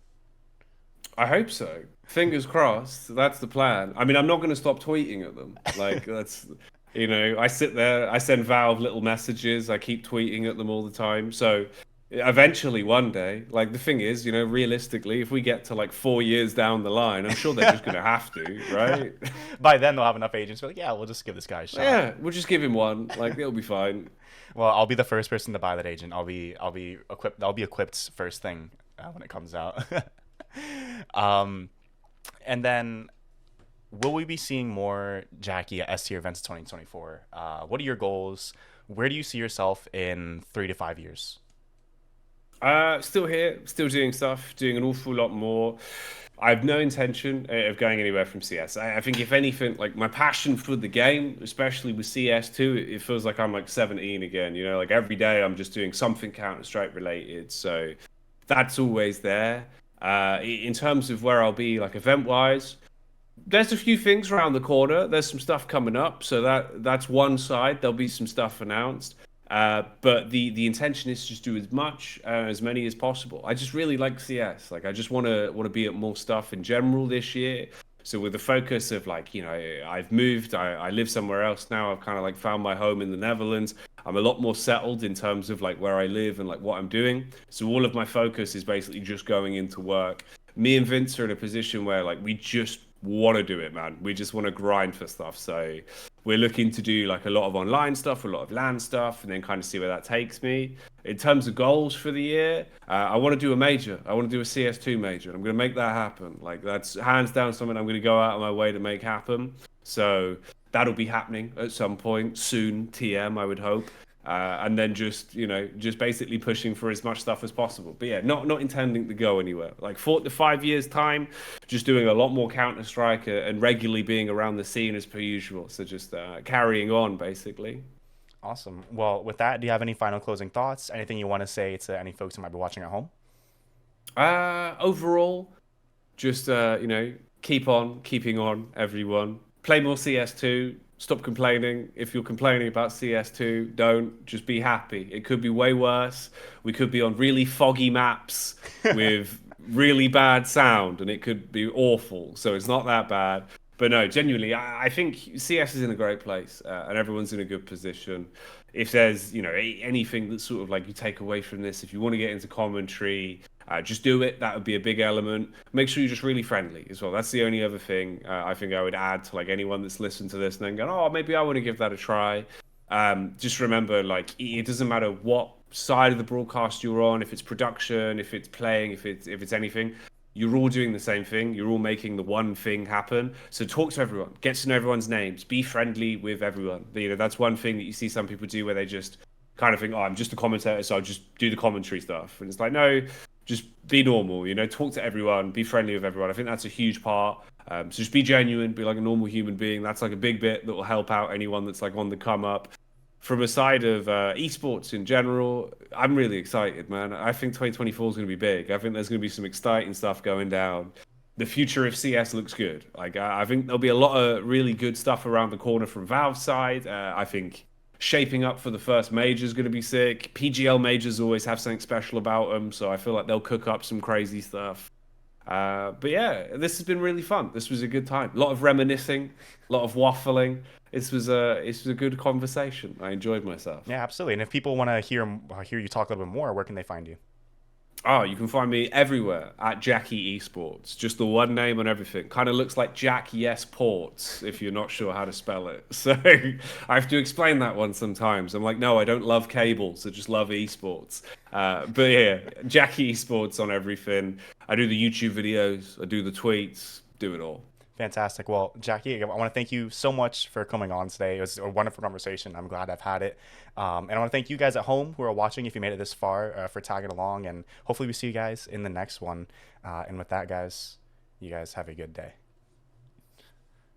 I hope so. Fingers crossed. That's the plan. I mean, I'm not going to stop tweeting at them. Like, that's, I sit there, I send Valve little messages, I keep tweeting at them all the time. So eventually, one day, like, the thing is, realistically, if we get to like 4 years down the line, I'm sure they're just going to have to, right? By then, they'll have enough agents. Be like, yeah, we'll just give this guy a shot. Yeah, we'll just give him one. Like, it'll be fine. Well, I'll be the first person to buy that agent. I'll be equipped. I'll be equipped first thing when it comes out. um, and then will we be seeing more Jackie at S tier events 2024? What are your goals? Where do you see yourself in 3 to 5 years? Still here, still doing stuff, doing an awful lot more. I have no intention of going anywhere from CS. I think if anything, like my passion for the game, especially with CS2, it feels like I'm like 17 again. Like every day I'm just doing something Counter Strike related. So that's always there. In terms of where I'll be, like event wise, there's a few things around the corner. There's some stuff coming up, so that's one side. There'll be some stuff announced. But the intention is to just do as much, as many as possible. I just really like CS. Like I just want to be at more stuff in general this year. So with the focus of like, I've moved, I live somewhere else now. I've kind of like found my home in the Netherlands. I'm a lot more settled in terms of like where I live and like what I'm doing. So all of my focus is basically just going into work. Me and Vince are in a position where like we just want to do it, man. We just want to grind for stuff. So we're looking to do like a lot of online stuff, a lot of LAN stuff, and then kind of see where that takes me. In terms of goals for the year, I want to do a major. I want to do a CS2 major. I'm going to make that happen. Like that's hands down something I'm going to go out of my way to make happen. So that'll be happening at some point soon, TM, I would hope. And then just basically pushing for as much stuff as possible. But yeah, not intending to go anywhere. Like 4 to 5 years time, just doing a lot more Counter Strike and regularly being around the scene as per usual. So just carrying on basically. Awesome. Well, with that, do you have any final closing thoughts? Anything you want to say to any folks who might be watching at home? Overall, just keep on keeping on, everyone. Play more CS2. Stop complaining. If you're complaining about CS2, don't. Just be happy. It could be way worse. We could be on really foggy maps with really bad sound, and it could be awful. So it's not that bad. But no, genuinely, I think CS is in a great place, and everyone's in a good position. If there's, anything that's sort of like you take away from this, if you want to get into commentary, just do it. That would be a big element. Make sure you're just really friendly as well. That's the only other thing I think I would add to like anyone that's listened to this and then going, oh, maybe I want to give that a try. Just remember, like, it doesn't matter what side of the broadcast you're on, if it's production, if it's playing, if it's anything. You're all doing the same thing. You're all making the one thing happen. So talk to everyone, get to know everyone's names, be friendly with everyone. That's one thing that you see some people do where they just kind of think, oh, I'm just a commentator, so I'll just do the commentary stuff. And it's like, no, just be normal, talk to everyone, be friendly with everyone. I think that's a huge part. So just be genuine, be like a normal human being. That's like a big bit that will help out anyone that's like on the come up. From a side of esports in general, I'm really excited, man. I think 2024 is going to be big. I think there's going to be some exciting stuff going down. the future of CS looks good. Like I think there'll be a lot of really good stuff around the corner from Valve's side. I think shaping up for the first major is going to be sick. PGL majors always have something special about them, so I feel like they'll cook up some crazy stuff. But yeah, this has been really fun. This was a good time. A lot of reminiscing, a lot of waffling. This was a good conversation. I enjoyed myself. Yeah, absolutely. And if people want to hear you talk a little bit more, where can they find you? Oh, you can find me everywhere at JackyEsports. Just the one name and everything. Kind of looks like JackyEsports if you're not sure how to spell it. So I have to explain that one sometimes. I'm like, no, I don't love cables. I just love esports. But yeah, JackyEsports on everything. I do the YouTube videos. I do the tweets. Do it all. Fantastic. Well, Jackie, I want to thank you so much for coming on today. It was a wonderful conversation. I'm glad I've had it. And I want to thank you guys at home who are watching, if you made it this far, for tagging along. And hopefully we see you guys in the next one. And with that, guys, you guys have a good day.